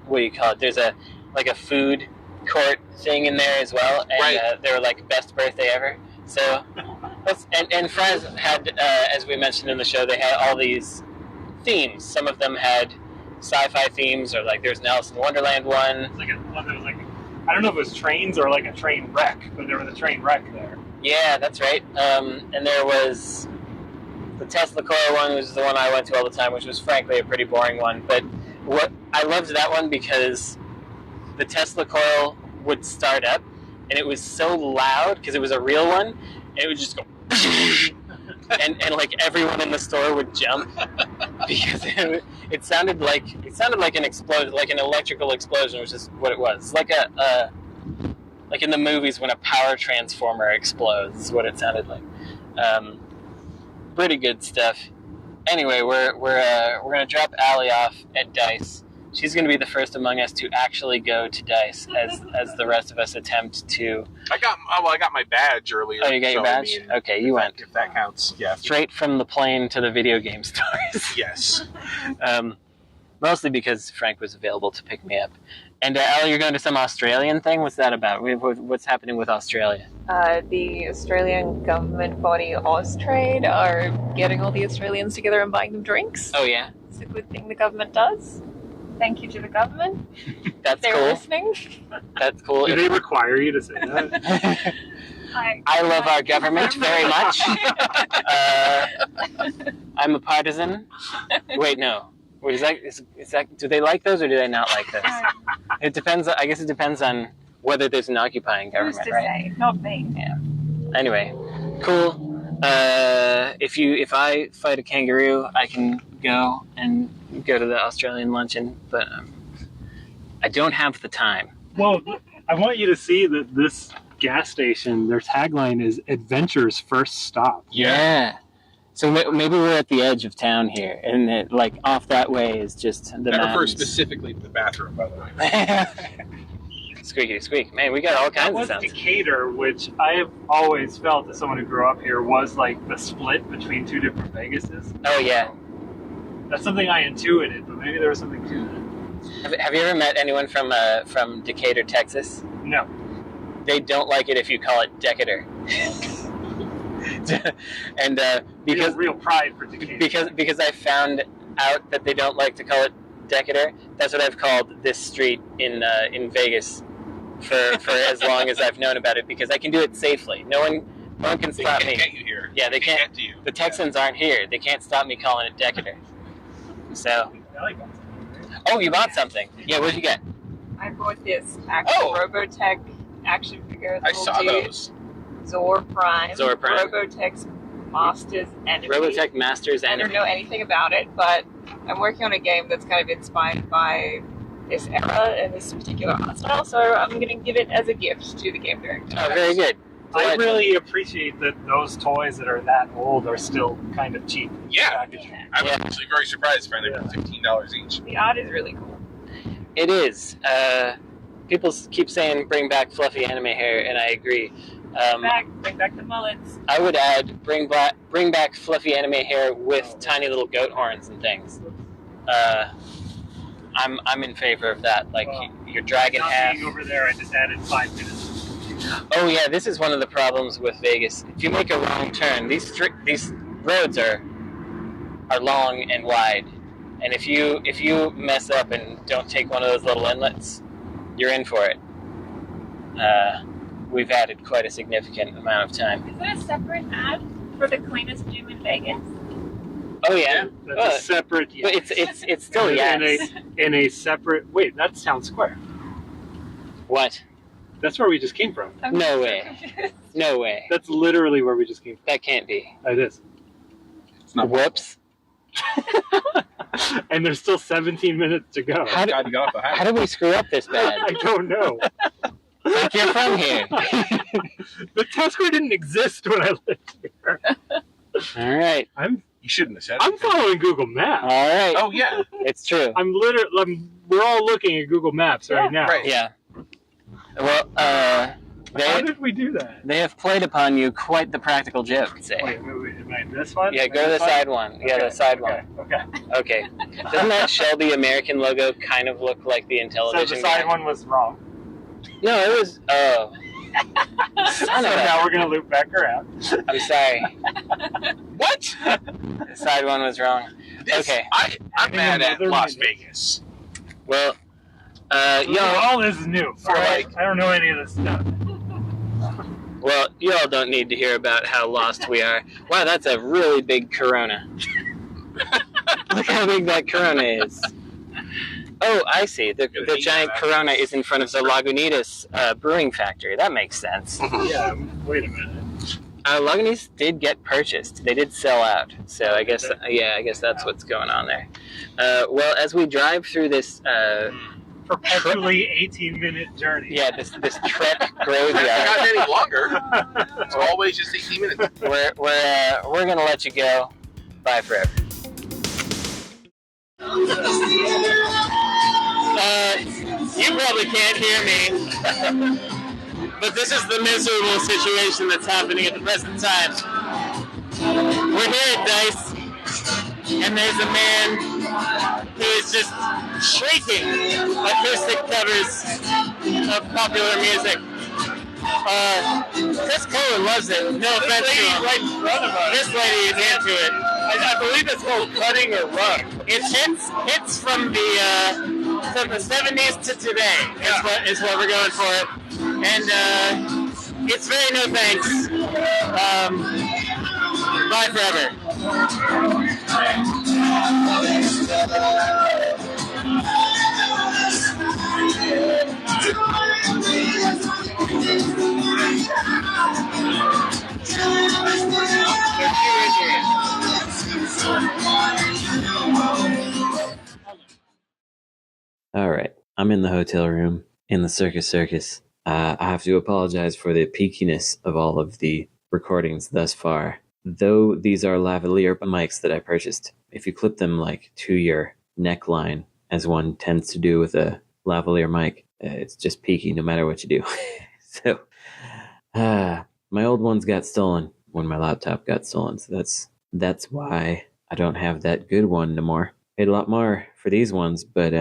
what do you call it? There's a food court thing in there as well, and they were like best birthday ever. So and Fry's had, as we mentioned in the show, they had all these themes. Some of them had sci-fi themes, or like there's an Alice in Wonderland one. It was like I don't know if it was trains or like a train wreck, but there was a train wreck there. Yeah, that's right. And there was the Tesla coil one, which is the one I went to all the time, which was frankly a pretty boring one. But I loved that one because the Tesla coil would start up, and it was so loud because it was a real one, and it would just go, and like everyone in the store would jump because it sounded like an explosion, like an electrical explosion, which is what it was. Like like in the movies when a power transformer explodes, is what it sounded like. Pretty good stuff. Anyway, we're gonna drop Ally off at Dice. She's going to be the first among us to actually go to Dice, as the rest of us attempt to. I got my badge earlier. Oh, you got your badge? Okay, you went. If that counts, yeah. Straight from the plane to the video game stores. Yes. Mostly because Frank was available to pick me up. And Ally, you're going to some Australian thing? What's that about? What's happening with Australia? The Australian government body Austrade are getting all the Australians together and buying them drinks. Oh, yeah? It's a good thing the government does. Thank you to the government. That's They're cool. listening. That's cool. Do they require you to say that? I love our government very much. I'm a partisan. Wait, no. Wait, is that? Do they like those or do they not like those? It depends. I guess it depends on whether there's an occupying government, Who's to right? say? Not me. Yeah. Anyway, cool. If I fight a kangaroo, I can go to the Australian luncheon, but I don't have the time. Well, I want you to see that this gas station, their tagline is "Adventure's First Stop." Yeah. So maybe we're at the edge of town here, and like off that way is just the That refers mountains. specifically to the bathroom, by the way. Squeaky squeak. Man, we got all kinds of sounds. Decatur, which I have always felt as someone who grew up here, was like the split between two different Vegases. Oh, yeah. That's something I intuited, but maybe there was something to that. Have you ever met anyone from Decatur, Texas? No. they don't like it if you call it Decatur. And because real pride for Decatur. because I found out that they don't like to call it Decatur, that's what I've called this street in Vegas for as long as I've known about it, because I can do it safely. No one can stop me. They can't get you here. Yeah, they can't. Get to you. The Texans aren't here. They can't stop me calling it Decatur. So. Oh, you bought something. Yeah, what'd you get? I bought this actual Robotech action figure. I saw those. Zor Prime. Robotech's Masters Enemy. Robotech Masters I Enemy. don't know anything about it, but I'm working on a game that's kind of inspired by this era and this particular art style, so I'm going to give it as a gift to the game director. Oh, very good. I really appreciate that those toys that are that old are still kind of cheap. Yeah. I was actually very surprised to find they're $15 each. The art is really cool. It is. People keep saying bring back fluffy anime hair, and I agree. Bring back the mullets. I would add bring back fluffy anime hair with tiny little goat horns and things. I'm in favor of that. Like your dragon half. Over there, I just added 5 minutes. Oh yeah, this is one of the problems with Vegas. If you make a wrong turn, these roads are long and wide, and if you mess up and don't take one of those little inlets, you're in for it. We've added quite a significant amount of time. Is there a separate ad for the cleanest gym in Vegas? Oh yeah, That's a separate. but it's still yes. In a separate. Wait, that's Town Square. What? That's where we just came from. No way. No way. That's literally where we just came from. That can't be. It is. It's not Whoops. And there's still 17 minutes to go. How did, God, you got off the how did we screw up this bad? I don't know. Like you're from here. The Town Square didn't exist when I lived here. All right. You shouldn't have said I'm it. following Google Maps. All right. Oh, yeah. It's true. We're all looking at Google Maps right now. Right. Yeah. Well, How did we do that? they have played upon you quite the practical joke, say. Wait, am I in this one? Yeah, go to the side one. Yeah, the side one. Okay. Okay. Doesn't that Shelby American logo kind of look like the So Intellivision the side guy? one was wrong. No, it was. Oh. So Son of a- now we're going to loop back around. I'm sorry. What? The side one was wrong. Okay. I'm mad at Another Las minute. Vegas. Well, All this is new. For I don't know any of this stuff. well, you all don't need to hear about how lost we are. Wow, that's a really big Corona. Look how big that Corona is. Oh, I see. The giant Corona is in front of the Lagunitas brewing factory. That makes sense. Yeah, wait a minute. Lagunitas did get purchased. They did sell out. So I guess that's what's going on there. Well, as we drive through this Perpetually 18-minute journey. yeah, this Trek It's graveyard, not any longer. It's always just 18 minutes. we're gonna let you go. Bye forever. You probably can't hear me, but this is the miserable situation that's happening at the present time. We're here at Dice, and there's a man who is just shrieking acoustic covers of popular music. Chris Kohler loves it. No offense to him. Right in front of us. This lady is into it. I believe it's called cutting or rock. It's hits from the 70s to today. Is what we're going for, and it's very no thanks. Bye forever. All right, I'm in the hotel room in the Circus Circus. I have to apologize for the peakiness of all of the recordings thus far. Though these are lavalier mics that I purchased, if you clip them like to your neckline, as one tends to do with a lavalier mic, it's just peaky no matter what you do. So, my old ones got stolen when my laptop got stolen, so that's why I don't have that good one no more. Paid a lot more for these ones, but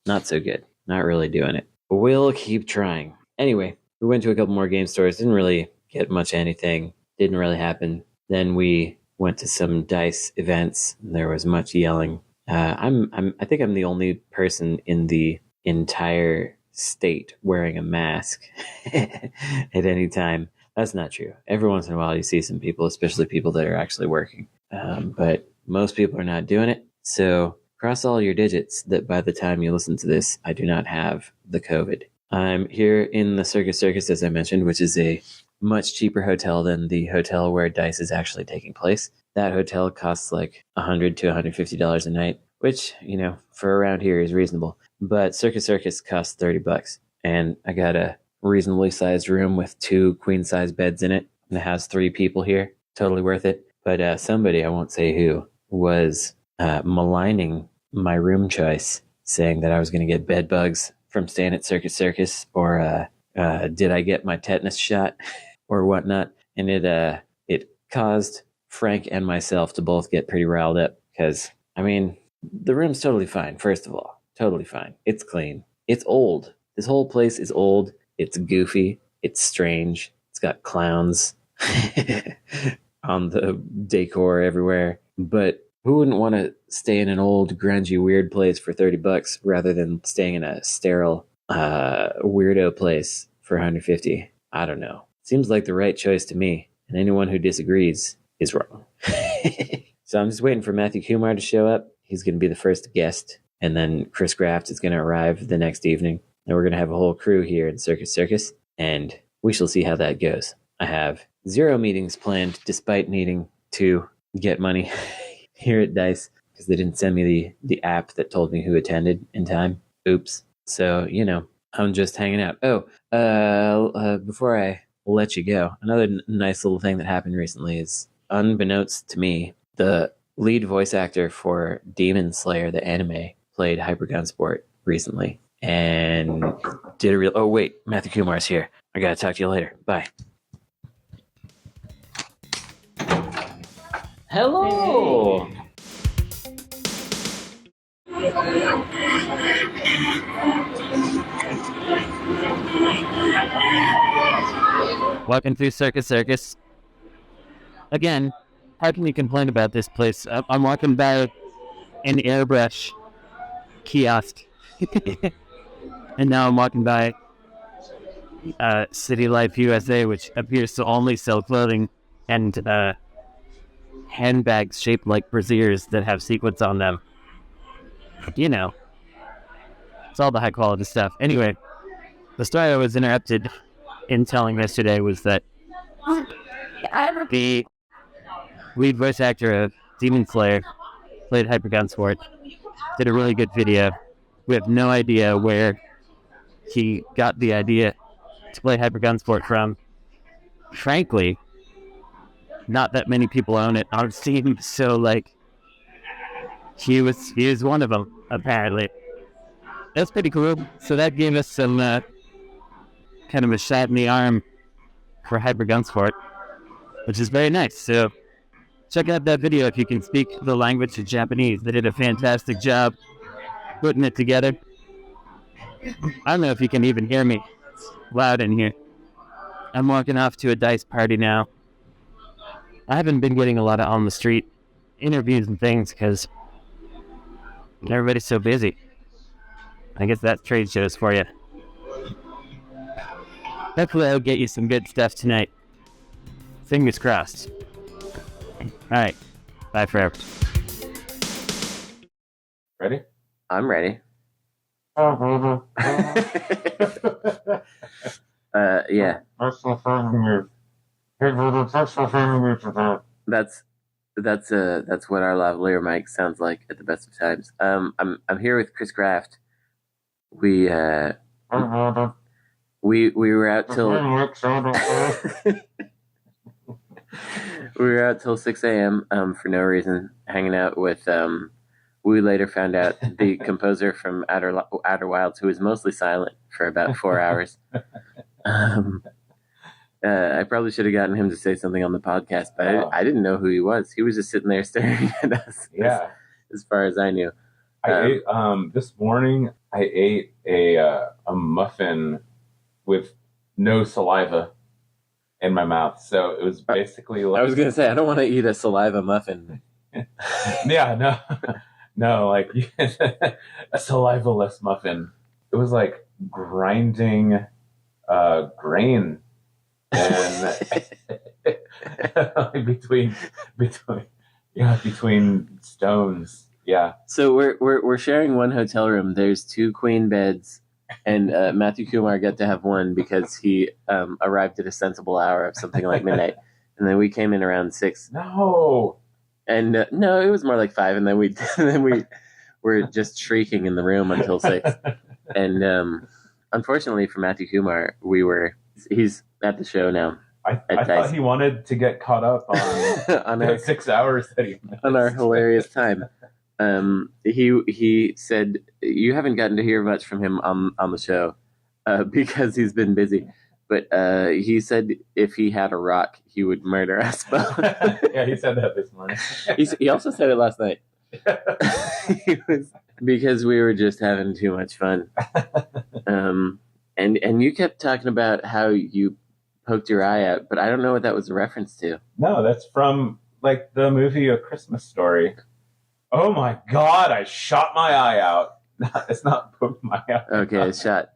not so good. Not really doing it. We'll keep trying. Anyway, we went to a couple more game stores. Didn't really get much anything. Didn't really happen. Then we went to some dice events. There was much yelling. I think I'm the only person in the entire state wearing a mask at any time. That's not true. Every once in a while you see some people, especially people that are actually working. But most people are not doing it. So cross all your digits that by the time you listen to this, I do not have the COVID. I'm here in the Circus Circus, as I mentioned, which is a much cheaper hotel than the hotel where dice is actually taking place. That hotel costs like $100 to $150 a night, which, for around here is reasonable. But Circus Circus costs $30, and I got a reasonably sized room with 2 queen-size beds in it, and it has 3 people here. Totally worth it. But somebody, I won't say who, was maligning my room choice, saying that I was going to get bed bugs from staying at Circus Circus, or did I get my tetanus shot, or whatnot. And it caused Frank and myself to both get pretty riled up, because, the room's totally fine, first of all. Totally fine. It's clean. It's old. This whole place is old. It's goofy. It's strange. It's got clowns on the decor everywhere. But who wouldn't want to stay in an old, grungy, weird place for $30 rather than staying in a sterile, weirdo place for $150? I don't know. Seems like the right choice to me, and anyone who disagrees is wrong. So I'm just waiting for Mathew Kumar to show up. He's going to be the first guest, and then Kris Graft is going to arrive the next evening, and we're going to have a whole crew here in Circus Circus, and we shall see how that goes. I have 0 meetings planned, despite needing to get money here at DICE, because they didn't send me the app that told me who attended in time. Oops. So, I'm just hanging out. Before I let you go, another nice little thing that happened recently is, unbeknownst to me, the lead voice actor for Demon Slayer, the anime, played Hypergun Sport recently, and did a real... Oh, wait, Mathew Kumar's here. I gotta talk to you later. Bye. Hello! Walking through Circus Circus. Again, how can you complain about this place? I'm walking by an airbrush kiosk. And now I'm walking by City Life USA, which appears to only sell clothing and handbags shaped like brassieres that have sequins on them. It's all the high quality stuff. Anyway, the story I was interrupted in telling yesterday was that the lead voice actor of Demon Slayer played Hypergun Sport, did a really good video. We have no idea where he got the idea to play Hypergun Sport from. Frankly, not that many people own it on Steam, so he is one of them, apparently. That's pretty cool. So that gave us some kind of a shot in the arm for Hypergun Sport, which is very nice. So check out that video if you can speak the language of Japanese. They did a fantastic job putting it together. I don't know if you can even hear me. It's loud in here. I'm walking off to a DICE party now. I haven't been getting a lot of on the street interviews and things because everybody's so busy. I guess that's trade shows for you. Hopefully I'll get you some good stuff tonight. Fingers crossed. Alright. Bye forever. Ready? I'm ready. Yeah. That's what our lavalier mic sounds like at the best of times. I'm here with Kris Graft. We were out till we were out till 6 a.m. For no reason, hanging out with we later found out the composer from Outer Wilds, who was mostly silent for about 4 hours. I probably should have gotten him to say something on the podcast, but I didn't know who he was. He was just sitting there staring at us. Yeah, as far as I knew. I ate this morning. I ate a muffin with no saliva in my mouth. So it was basically like... I was going to say, I don't want to eat a saliva muffin. Yeah, no, like a saliva-less muffin. It was like grinding grain and between stones. Yeah. So we're sharing one hotel room. There's 2 queen beds, and Mathew Kumar got to have one because he arrived at a sensible hour of something like midnight, and then we came in around 6. No. And no, it was more like 5, and then we were just shrieking in the room until 6. And unfortunately for Mathew Kumar, he's at the show now. I thought he wanted to get caught up on our 6 hours that he missed. On our hilarious time. He said you haven't gotten to hear much from him on the show because he's been busy. But he said if he had a rock, he would murder us both. Yeah, he said that this morning. He also said it last night. Because we were just having too much fun. And you kept talking about how you poked your eye out, but I don't know what that was a reference to. No, that's from like the movie A Christmas Story. Oh my God, I shot my eye out. It's not poked my eye out. Okay, it's shot.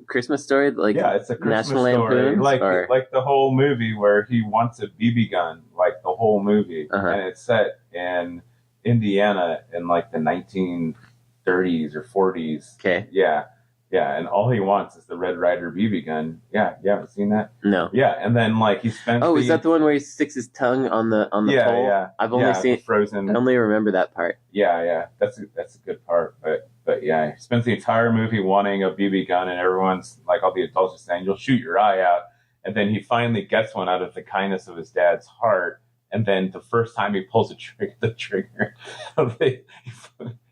Christmas Story? Like, yeah, it's a Christmas National Story. Lampoons, like the whole movie where he wants a BB gun, like the whole movie. Uh-huh. And it's set in Indiana in like the 1930s or 40s. Okay. Yeah, and all he wants is the Red Ryder BB gun. Yeah, you haven't seen that? No. Yeah, and then like he spends. Oh, is that the one where he sticks his tongue on the pole? Yeah. I've only seen Frozen. I only remember that part. Yeah, that's a good part. But yeah, he spends the entire movie wanting a BB gun, and everyone's like, all the adults are saying, "You'll shoot your eye out," and then he finally gets one out of the kindness of his dad's heart. And then the first time he pulls the trigger, he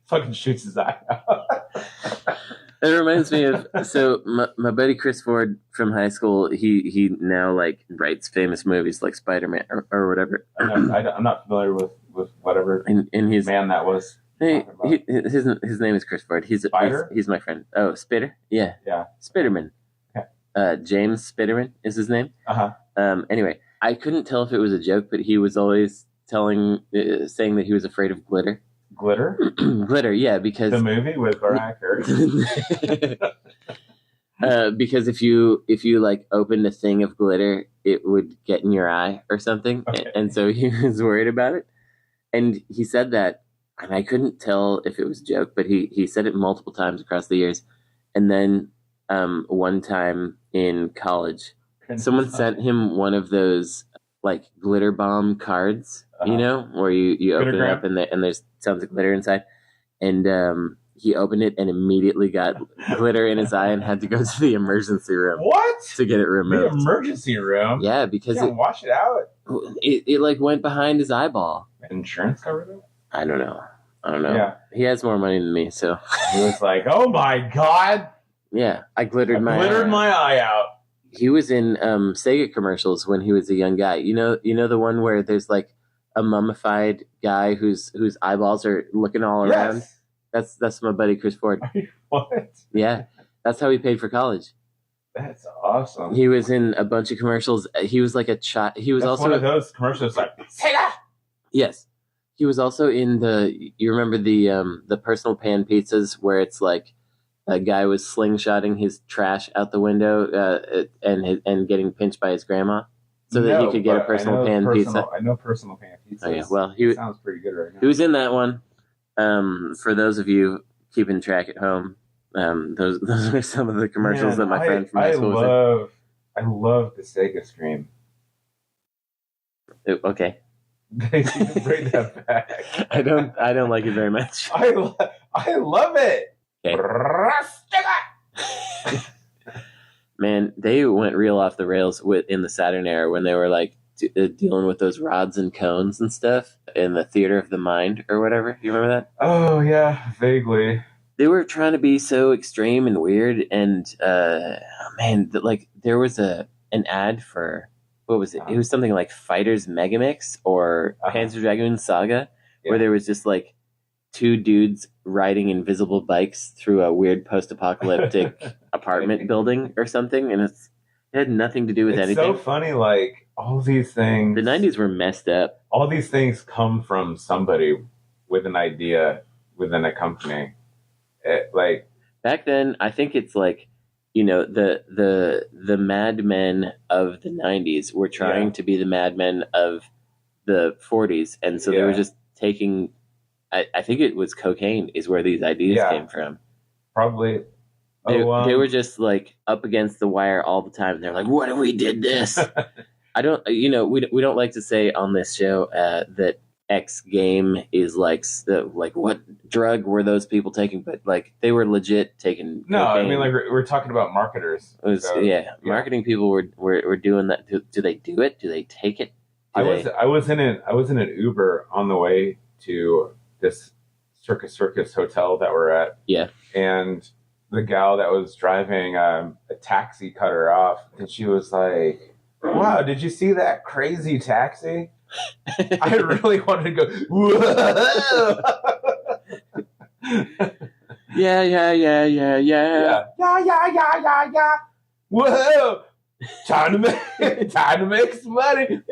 fucking shoots his eye out. It reminds me of my buddy Chris Ford from high school. He now like writes famous movies like Spider-Man or whatever. I'm not familiar with whatever and he's man that was. His name is Chris Ford. He's my friend. Oh, Spitter? Yeah. Spitterman. Okay. James Spitterman is his name. Anyway, I couldn't tell if it was a joke, but he was always saying that he was afraid of glitter. Glitter? Glitter, yeah, because the movie with Mariah Carey. Because if you like opened a thing of glitter, it would get in your eye or something, okay. And so he was worried about it. And he said that, and I couldn't tell if it was a joke, but he said it multiple times across the years. And then one time in college, someone sent him one of those like glitter bomb cards, you know, where you open it up and there's tons of glitter inside. And he opened it and immediately got glitter in his eye and had to go to the emergency room. What? To get it removed. The emergency room? Yeah, because wash it out. It like went behind his eyeball. Insurance covered it? I don't know. Yeah. He has more money than me, so he was like, "Oh my God." Yeah, I glittered my eye out. He was in Sega commercials when he was a young guy. You know the one where there's like a mummified guy whose eyeballs are looking all around. Yes. That's my buddy Chris Ford. What? Yeah, that's how he paid for college. That's awesome. He was in a bunch of commercials. He was like a child. He was also one of those commercials like Sega. Yes, he was also in you remember the personal pan pizzas where it's like a guy was slingshotting his trash out the window and getting pinched by his grandma so that he could get a personal pan pizza. I know personal pan pizza. Oh yeah, well he sounds pretty good right now. He was in that one. For those of you keeping track at home, those are some of the commercials that my friend from high school was in. I love the Sega Scream. Okay. Bring that back. I don't like it very much. I love it. Okay. Man, they went real off the rails in the Saturn era when they were like dealing with those rods and cones and stuff in the Theater of the Mind or whatever. You remember that? Oh yeah, vaguely. They were trying to be so extreme and weird, and man, like there was an ad for. What was it? It was something like Fighters Megamix or Panzer Dragoon Saga, where there was just like two dudes riding invisible bikes through a weird post-apocalyptic apartment building or something, and It had nothing to do with it's anything. so funny, like, all these things... The 90s were messed up. All these things come from somebody with an idea within a company. Back then, I think it's like, you know, the Mad Men of the 90s were trying to be the Mad Men of the 40s. And so they were just taking... I think it was cocaine is where these ideas came from. Probably... They were just like up against the wire all the time. They're like, "What if we did this?" I don't, you know, we don't like to say on this show that X game is like what drug were those people taking? But like they were legit taking. No, cocaine. I mean like we're talking about marketers. Marketing people were doing that. Do they do it? Do they take it? I was in an Uber on the way to this Circus Circus hotel that we're at. Yeah, and the gal that was driving a taxi cut her off, and she was like, "Wow, did you see that crazy taxi?" I really wanted to go, "Whoa!" Yeah. Whoa! Time to make some money.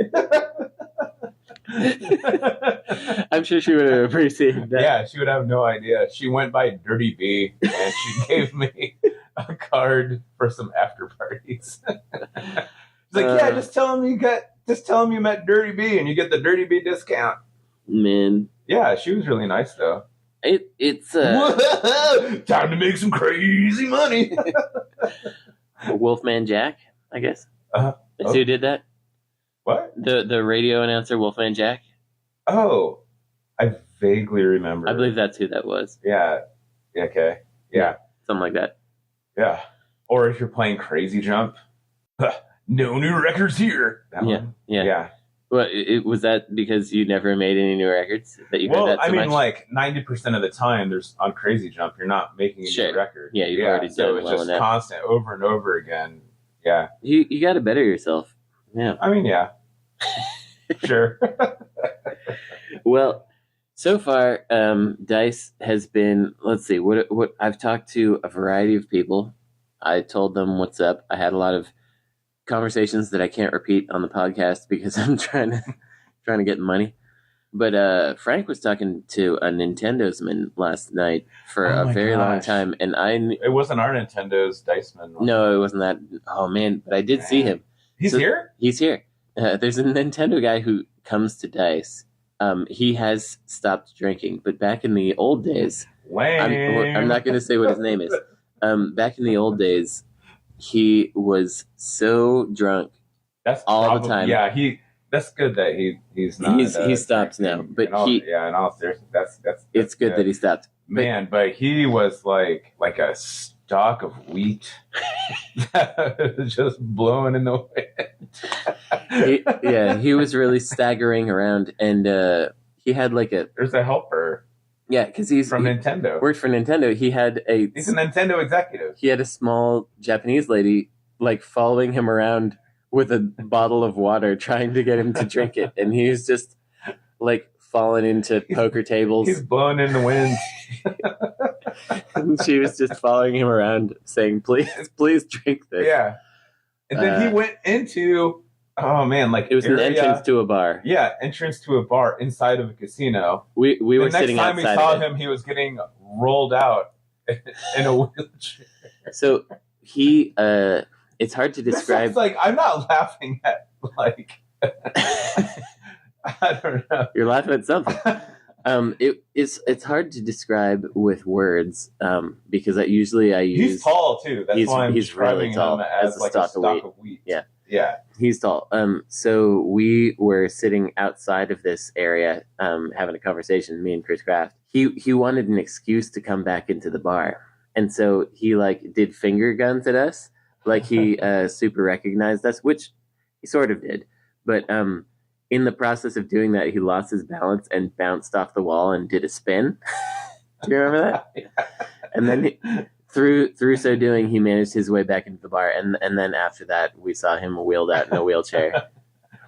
I'm sure she would have appreciated that. Yeah, she would have no idea. She went by Dirty B, and she gave me a card for some after parties. She's like, "Yeah, just tell him you met Dirty B, and you get the Dirty B discount." Man, yeah, she was really nice though. It's time to make some crazy money. Wolfman Jack, I guess. That's who did that. What? The radio announcer, Wolfman Jack? Oh, I vaguely remember. I believe that's who that was. Yeah. Okay. Yeah. Something like that. Yeah. Or if you're playing Crazy Jump, no new records here. That one. Yeah. Well, was that because you never made any new records that you heard that so much? Like 90% of the time, there's on Crazy Jump, you're not making a new record. Yeah, you've already done so it's well just enough. Constant, over and over again. Yeah. You got to better yourself. Yeah. I mean, yeah. Sure. Well, so far, Dice has been, let's see, what I've talked to a variety of people. I told them what's up. I had a lot of conversations that I can't repeat on the podcast because I'm trying to get money. But Frank was talking to a Nintendo's man last night for a very long time, and it wasn't our Nintendo's Diceman. No, it wasn't that. Oh man, but I did see him. He's here? He's here. There's a Nintendo guy who comes to Dice. He has stopped drinking, but back in the old days, I'm not going to say what his name is. Back in the old days, he was so drunk all the time. Yeah, that's good that he's not. He stopped now, but in all seriousness, that's it's good that he stopped. Man, but he was like a stalk of wheat just blowing in the wind. He was really staggering around, and he had there's a helper. Yeah, because he's from Nintendo. Worked for Nintendo. He's a Nintendo executive. He had a small Japanese lady following him around with a bottle of water, trying to get him to drink it, and he was just falling into poker tables. He's blowing in the wind. And she was just following him around, saying, "Please drink this." Yeah, and then he went into. Oh man, it was an entrance to a bar. Yeah, entrance to a bar inside of a casino. We were sitting outside. The next time we saw him, he was getting rolled out in a wheelchair. So he, it's hard to describe. I'm not laughing at I don't know. You're laughing at something. It's hard to describe with words because I use. He's tall too. That's why I'm describing really tall him as a stalk of wheat. Yeah, he's tall. So we were sitting outside of this area, having a conversation. Me and Kris Graft. He wanted an excuse to come back into the bar, and so he did finger guns at us, he super recognized us, which he sort of did, but in the process of doing that, he lost his balance and bounced off the wall and did a spin. Do you remember that? Yeah. And then through so doing, he managed his way back into the bar. And then after that, we saw him wheeled out in a wheelchair,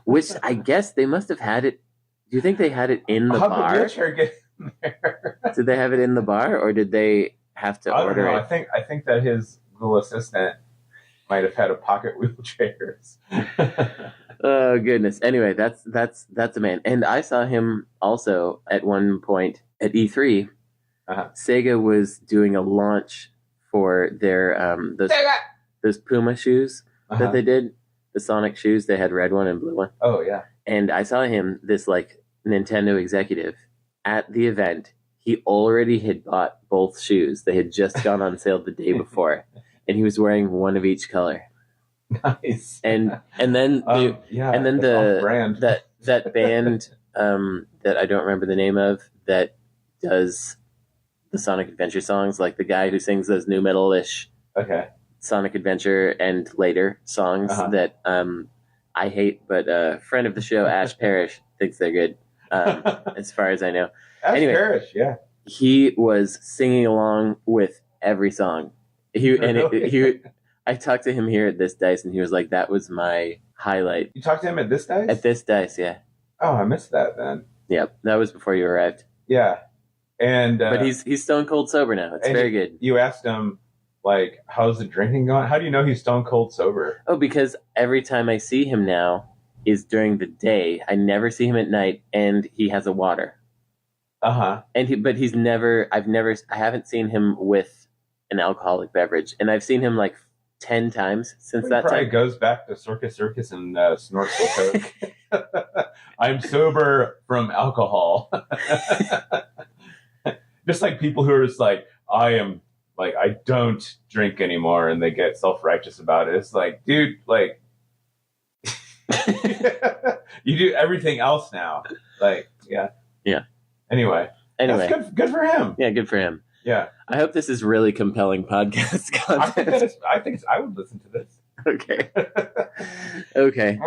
which I guess they must have had it. Do you think they had it in the bar? How did the wheelchair get in there? Did they have it in the bar, or did they have to order it? I think that his little assistant might have had a pocket wheelchairs. Oh goodness. Anyway, that's a man. And I saw him also at one point at E3. Sega was doing a launch for their those Puma shoes that they did, the Sonic shoes. They had red one and blue one. Oh yeah. And I saw him, this like Nintendo executive, at the event. He already had bought both shoes. They had just gone on sale the day before, and he was wearing one of each color. Nice. And then that band that I don't remember the name of that does the Sonic Adventure songs, like the guy who sings those new metal-ish Sonic Adventure and later songs that I hate, but a friend of the show, Ash Parrish, thinks they're good, as far as I know. Ash Parrish, yeah. He was singing along with every song. I talked to him here at This Dice, and he was like, that was my highlight. You talked to him at This Dice? At This Dice, yeah. Oh, I missed that then. Yeah, that was before you arrived. Yeah. And but he's stone cold sober now. It's very good. You asked him, like, how's the drinking going? How do you know he's stone cold sober? Oh, because every time I see him now is during the day. I never see him at night, and he has a water. And I haven't seen him with an alcoholic beverage, and I've seen him like 10 times since that probably time. Goes back to Circus Circus and snorts the coke. I'm sober from alcohol. Just like people who are just like, I don't drink anymore, and they get self-righteous about it. It's like, dude, like, you do everything else now. Like, yeah. Anyway, that's good for him. Yeah, good for him. Yeah. I hope this is really compelling podcast content. I would listen to this. Okay. Okay.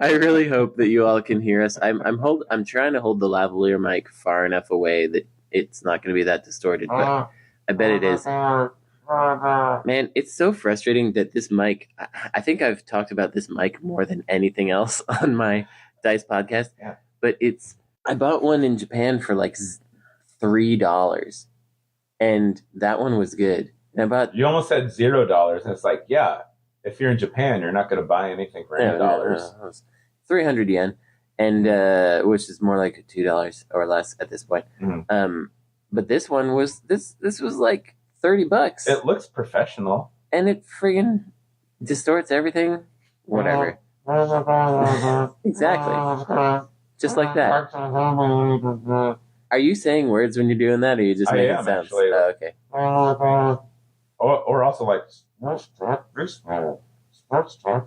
I really hope that you all can hear us. I'm trying to hold the lavalier mic far enough away that it's not going to be that distorted, but I bet it is. Man, it's so frustrating that this mic, I think I've talked about this mic more than anything else on my Dice podcast, but I bought one in Japan for like $3, and that one was good. And you almost said $0, and it's like, yeah, if you're in Japan, you're not going to buy anything for $8. No. 300 yen, and which is more like $2 or less at this point. Mm-hmm. But this one was this was like $30. It looks professional, and it friggin' distorts everything. Whatever. Exactly. Just like that. Are you saying words when you're doing that, or are you just making sounds? Actually, okay. Or also like sports talk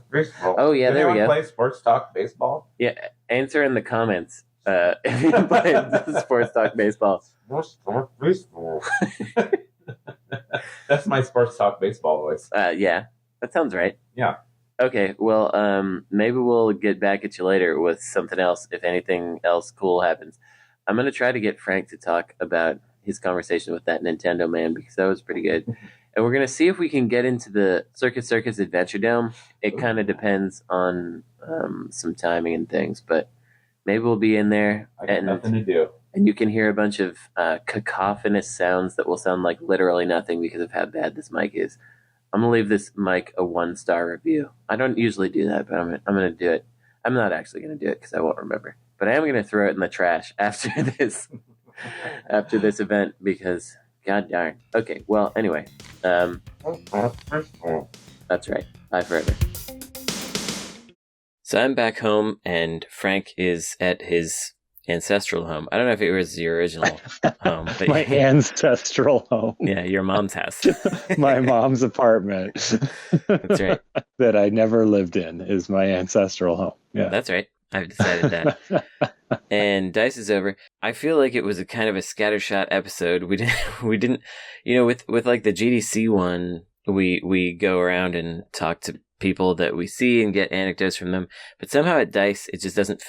baseball. Oh yeah, there we go. Play sports talk baseball. Yeah, answer in the comments if you play sports talk baseball. Sports talk baseball. That's my sports talk baseball voice. Yeah, that sounds right. Yeah. Okay, well, maybe we'll get back at you later with something else if anything else cool happens. I'm going to try to get Frank to talk about his conversation with that Nintendo man, because that was pretty good. And we're going to see if we can get into the Circus Circus Adventure Dome. It kind of depends on some timing and things, but maybe we'll be in there. I got nothing to do. And you can hear a bunch of cacophonous sounds that will sound like literally nothing because of how bad this mic is. I'm going to leave this mic a 1-star review. I don't usually do that, but I'm going to do it. I'm not actually going to do it because I won't remember. But I am going to throw it in the trash after this event because, god darn. Okay, well, anyway. That's right. Bye forever. So I'm back home, and Frank is at his ancestral home. I don't know if it was the original home. But my ancestral home. Yeah, your mom's house. My mom's apartment. That's right. That I never lived in is my ancestral home. Yeah, that's right. I've decided that. And Dice is over. I feel like it was a kind of a scattershot episode. We didn't, with like the GDC one, we go around and talk to people that we see and get anecdotes from them. But somehow at Dice, it just doesn't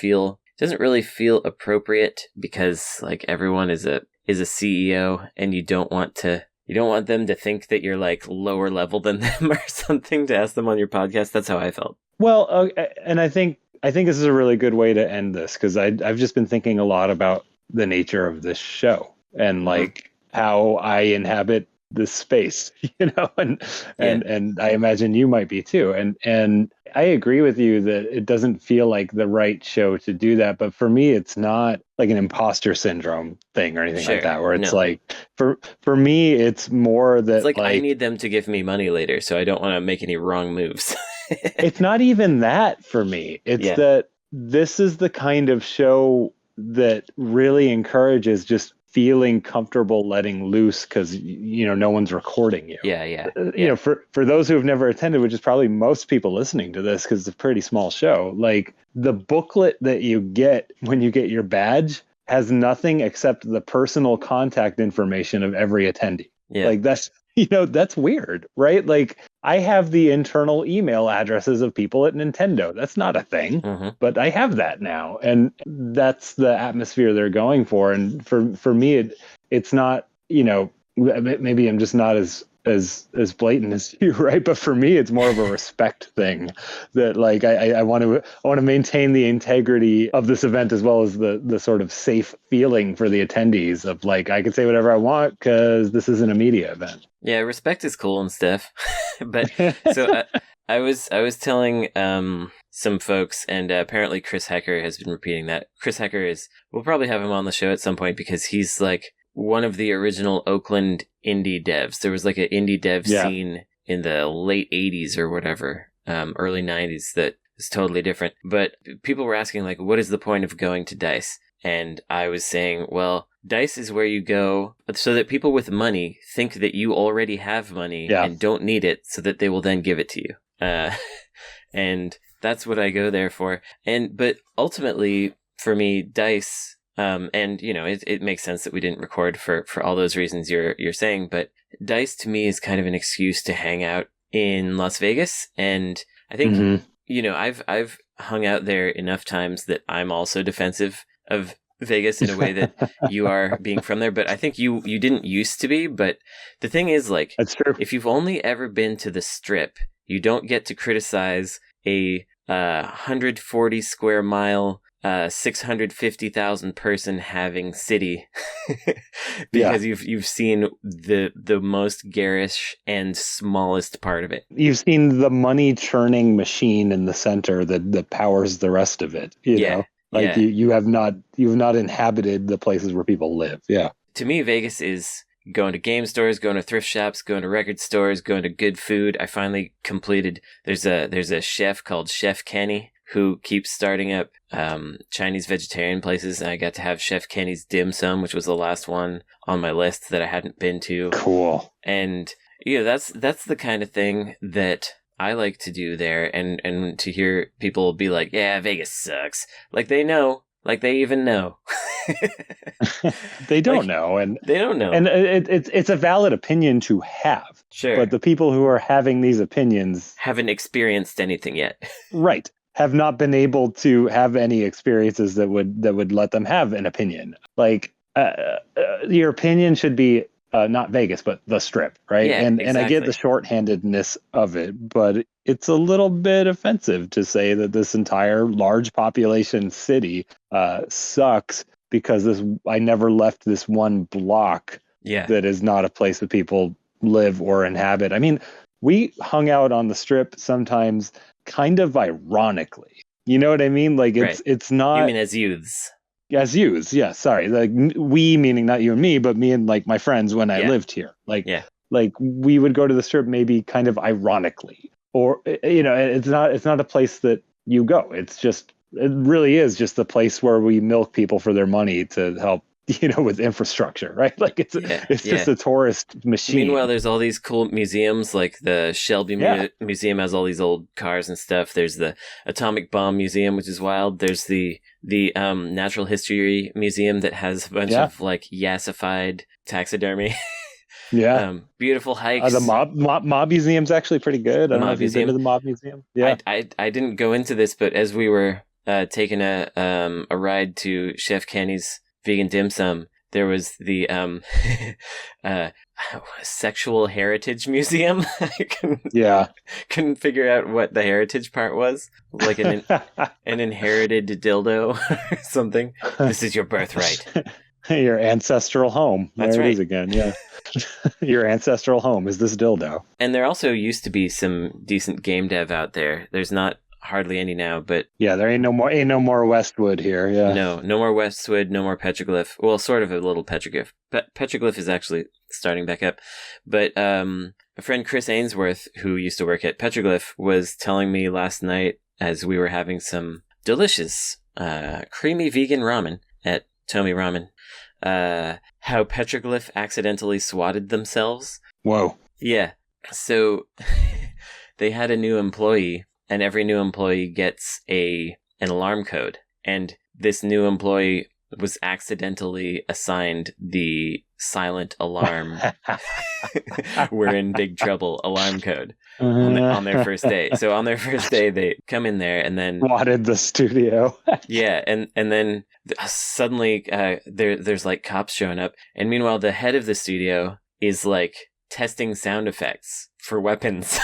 really feel appropriate because like everyone is a CEO, and you don't want them to think that you're like lower level than them or something to ask them on your podcast. That's how I felt. Well, and I think this is a really good way to end this, because I've just been thinking a lot about the nature of this show and like how I inhabit this space, and I imagine you might be too. And I agree with you that it doesn't feel like the right show to do that. But for me, it's not like an imposter syndrome thing or anything like that, where it's like, for me, it's more that it's like I need them to give me money later, so I don't want to make any wrong moves. It's not even that for me. It's that this is the kind of show that really encourages just feeling comfortable letting loose because, no one's recording you. For those who have never attended, which is probably most people listening to this because it's a pretty small show, like the booklet that you get when you get your badge has nothing except the personal contact information of every attendee. Like that's weird, right? Like I have the internal email addresses of people at Nintendo. That's not a thing, but I have that now. And that's the atmosphere they're going for. And for me, it's not, maybe I'm just not as blatant as you, right? But for me, it's more of a respect thing that like I want to maintain the integrity of this event as well as the sort of safe feeling for the attendees of like I can say whatever I want because this isn't a media event. Yeah, respect is cool and stuff. But so I was telling some folks, and apparently Chris Hecker has been repeating that. Chris Hecker we'll probably have him on the show at some point because he's like one of the original Oakland indie devs. There was like an indie dev scene in the late 80s or whatever, early 90s that is totally different. But people were asking like, what is the point of going to DICE? And I was saying, well, DICE is where you go so that people with money think that you already have money and don't need it so that they will then give it to you. And that's what I go there for. But ultimately, for me, DICE, and it makes sense that we didn't record for all those reasons you're saying, but DICE to me is kind of an excuse to hang out in Las Vegas. And I think, I've hung out there enough times that I'm also defensive of Vegas in a way that you are being from there, but I think you didn't used to be. But the thing is, like, that's true. If you've only ever been to the Strip, you don't get to criticize a 140 square mile 650,000 person having city because you've seen the most garish and smallest part of it. You've seen the money churning machine in the center that powers the rest of it. You know? Like you've not inhabited the places where people live. Yeah. To me, Vegas is going to game stores, going to thrift shops, going to record stores, going to good food. I finally completed. There's a chef called Chef Kenny who keeps starting up Chinese vegetarian places, and I got to have Chef Kenny's dim sum, which was the last one on my list that I hadn't been to. Cool. And that's the kind of thing that I like to do there, and to hear people be like, yeah, Vegas sucks. Like they know. Like they even know. They don't know. And they don't know. And it's a valid opinion to have. Sure. But the people who are having these opinions haven't experienced anything yet. Right. Have not been able to have any experiences that would let them have an opinion. Like your opinion should be not Vegas, but the Strip, right? Yeah, and exactly. I get the shorthandedness of it, but it's a little bit offensive to say that this entire large population city sucks because I never left this one block that is not a place that people live or inhabit. I mean, we hung out on the Strip sometimes kind of ironically. You know what I mean? Like it's not. You mean as youths? As youths, yeah. Sorry, like we meaning not you and me, but me and like my friends when I lived here. Like we would go to the Strip maybe kind of ironically, or it's not a place that you go. It really is just the place where we milk people for their money to help. With infrastructure, right? Like it's just a tourist machine. Meanwhile, there's all these cool museums, like the Shelby Museum has all these old cars and stuff. There's the Atomic Bomb Museum, which is wild. There's the Natural History Museum that has a bunch of like yassified taxidermy. Beautiful hikes. The mob museum's actually pretty good. I don't know if you've been to the mob museum. Yeah, I didn't go into this, but as we were taking a ride to Chef Kenny's vegan dim sum, there was the Sexual Heritage Museum. I couldn't figure out what the heritage part was, like an inherited dildo or something. This is your birthright. Your ancestral home. That's there right. it is again. Yeah. Your ancestral home is this dildo. And there also used to be some decent game dev out there. There's not hardly any now, but yeah, there ain't no more Westwood here. Yeah. No more Westwood, no more Petroglyph. Well, sort of a little Petroglyph. Petroglyph is actually starting back up. But my friend Chris Ainsworth, who used to work at Petroglyph, was telling me last night as we were having some delicious creamy vegan ramen at Tomi Ramen, how Petroglyph accidentally swatted themselves. Whoa. Yeah. So they had a new employee, and every new employee gets an alarm code. And this new employee was accidentally assigned the silent alarm we're in big trouble alarm code on their first day. So on their first day, they come in there and then swatted the studio. Yeah, and then suddenly there's like cops showing up, and meanwhile the head of the studio is like testing sound effects for weapons.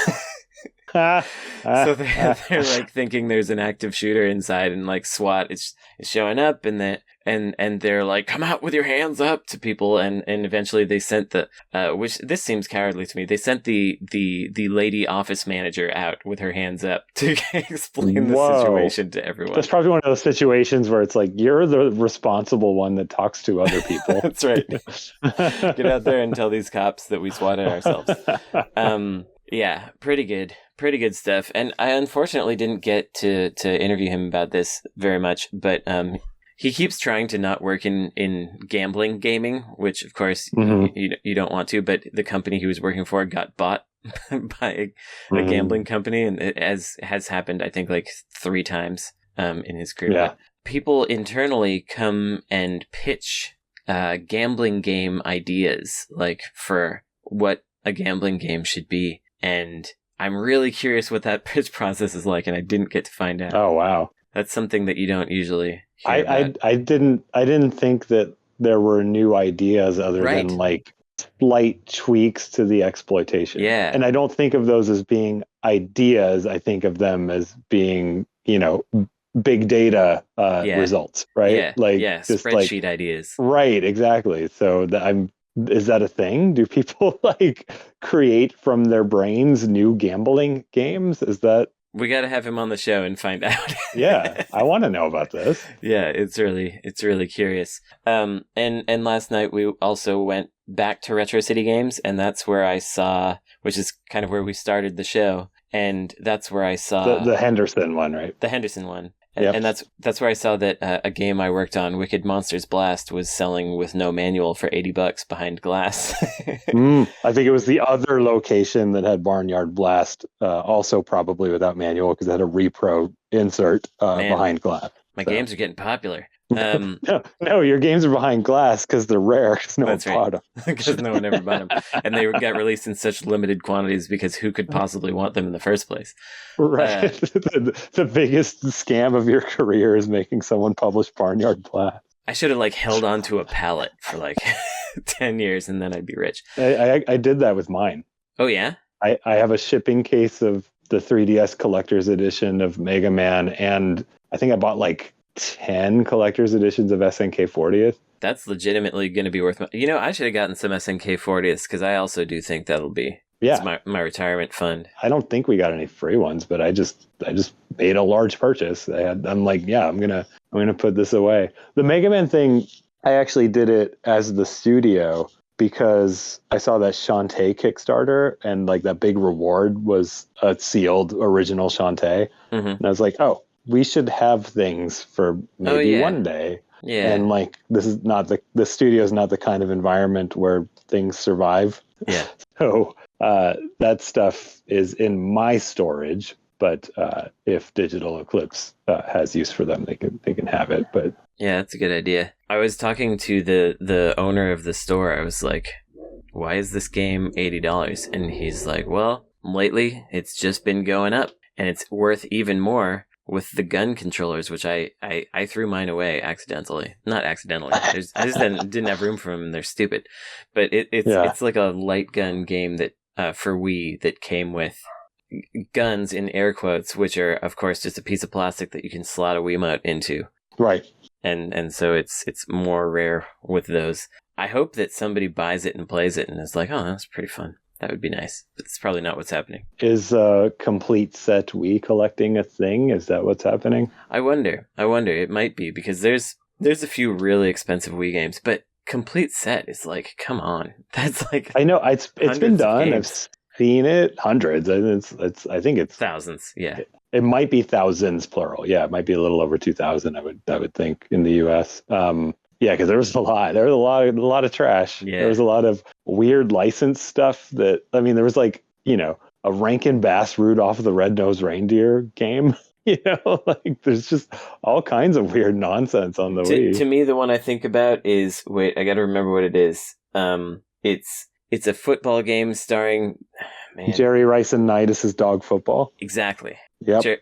So they're like thinking there's an active shooter inside, and like SWAT is showing up, and they're like, come out with your hands up to people, and eventually they sent the which this seems cowardly to me. They sent the lady office manager out with her hands up to explain the situation to everyone. That's probably one of those situations where it's like you're the responsible one that talks to other people. That's right. Get out there and tell these cops that we swatted ourselves. Yeah, pretty good stuff. And I unfortunately didn't get to interview him about this very much, but he keeps trying to not work in gambling gaming, which of course you don't want to, but the company he was working for got bought by a gambling company, and it has happened, I think, like 3 times in his career. Yeah. But people internally come and pitch gambling game ideas, like for what a gambling game should be. And I'm really curious what that pitch process is like, and I didn't get to find out. Oh, wow. That's something that you don't usually hear about. I didn't think that there were new ideas other than like slight tweaks to the exploitation. Yeah. And I don't think of those as being ideas. I think of them as being, big data results, right? Yeah. Like just spreadsheet ideas. Right, exactly. So is that a thing? Do people like create from their brains new gambling games? Is that? We got to have him on the show and find out. Yeah, I want to know about this. Yeah, it's really curious. And last night we also went back to Retro City Games, and that's where I saw, which is kind of where we started the show, and that's where I saw the Henderson one, right? The Henderson one. And that's where I saw that a game I worked on, Wicked Monsters Blast, was selling with no manual for $80 behind glass. I think it was the other location that had Barnyard Blast, also probably without manual because it had a repro insert behind glass. My games are getting popular. No, your games are behind glass because they're rare because no one bought them. Because no one ever bought them. And they got released in such limited quantities because who could possibly want them in the first place? Right. The biggest scam of your career is making someone publish Barnyard Blast. I should have held on to a pallet for 10 years and then I'd be rich. I did that with mine. Oh, yeah? I have a shipping case of the 3DS Collector's Edition of Mega Man, and I think I bought 10 collector's editions of SNK 40th. That's legitimately going to be worth I should have gotten some SNK 40ths because I also do think that'll be it's my retirement fund. I don't think we got any free ones, but I just made a large purchase. I'm like, yeah, I'm gonna put this away. The Mega Man thing, I actually did it as the studio because I saw that Shantae Kickstarter, and that big reward was a sealed original Shantae, and I was like, oh, we should have things for maybe one day. Yeah. And this is not the studio is not the kind of environment where things survive. Yeah. So that stuff is in my storage, but if Digital Eclipse has use for them, they can have it. But yeah, that's a good idea. I was talking to the owner of the store. I was like, why is this game $80? And he's like, well, lately it's just been going up and it's worth even more with the gun controllers, which I threw mine away accidentally. Not accidentally. I just didn't have room for them, and they're stupid. But it's like a light gun game that for Wii that came with guns in air quotes, which are of course just a piece of plastic that you can slot a Wiimote into. Right. and so it's more rare with those. I hope that somebody buys it and plays it and is like, oh, that's pretty fun. That would be nice. But it's probably not what's happening. Is complete set Wii collecting a thing? Is that what's happening? I wonder. It might be, because there's a few really expensive Wii games, but complete set is like, come on. That's like, I know it's been done. I've seen it hundreds. I think it's thousands. Yeah. It might be thousands plural. Yeah, it might be a little over 2,000. I would think in the U.S. Yeah, because there was a lot of trash. Yeah. There was a lot of weird license stuff. There was like, a Rankin Bass Rudolph the Red-Nosed Reindeer game. Like there's just all kinds of weird nonsense on the Wii. To me, the one I think about is, wait, I got to remember what it is. It's a football game starring Jerry Rice-N-Nitis' Dog Football. Exactly. Yep.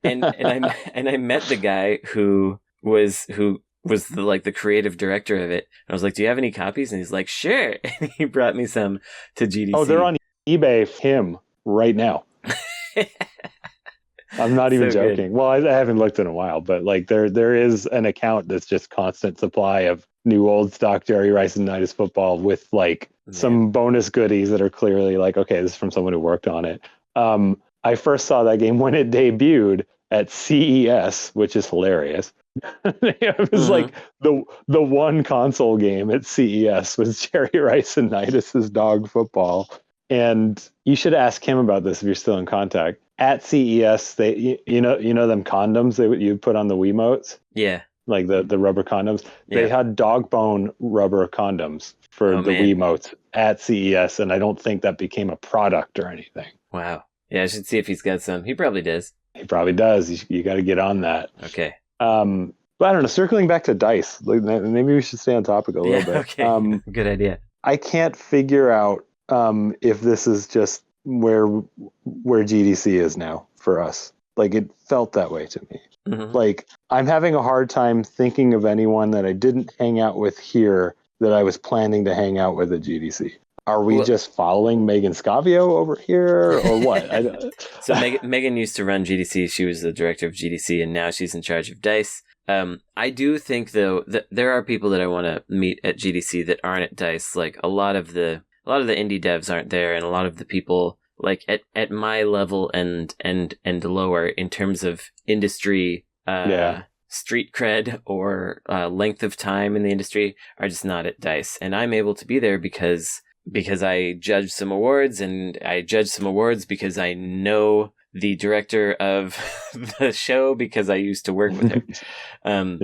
And I met the guy who was the creative director of it. And I was like, do you have any copies? And he's like, sure. And he brought me some to GDC. Oh, they're on eBay for him right now. I'm not even joking. Good. Well, I haven't looked in a while, but like there is an account that's just constant supply of new old stock Jerry Rice-N-Nitis football with like some bonus goodies that are clearly like, okay, this is from someone who worked on it. I first saw that game when it debuted at CES, which is hilarious. It was like the one console game at CES was Jerry Rice-N-Nitis' Dog Football. And you should ask him about this if you're still in contact. At CES, they you know them condoms you put on the Wiimotes? Yeah. Like the rubber condoms. Yeah. They had dog bone rubber condoms for the Wiimotes at CES, and I don't think that became a product or anything. Wow. Yeah, I should see if he's got some. He probably does. He probably does. You got to get on that. Okay. But I don't know. Circling back to dice, maybe we should stay on topic a little bit. Okay. Good idea. I can't figure out if this is just where GDC is now for us. Like it felt that way to me. Mm-hmm. Like I'm having a hard time thinking of anyone that I didn't hang out with here that I was planning to hang out with at GDC. Are we just following Megan Scavio over here or what? So Megan used to run GDC. She was the director of GDC, and now she's in charge of DICE. I do think, though, that there are people that I want to meet at GDC that aren't at DICE. Like a lot of the indie devs aren't there, and a lot of the people like at my level and lower in terms of industry street cred or length of time in the industry are just not at DICE. And I'm able to be there because I judged some awards, and I judged some awards because I know the director of the show because I used to work with her. And,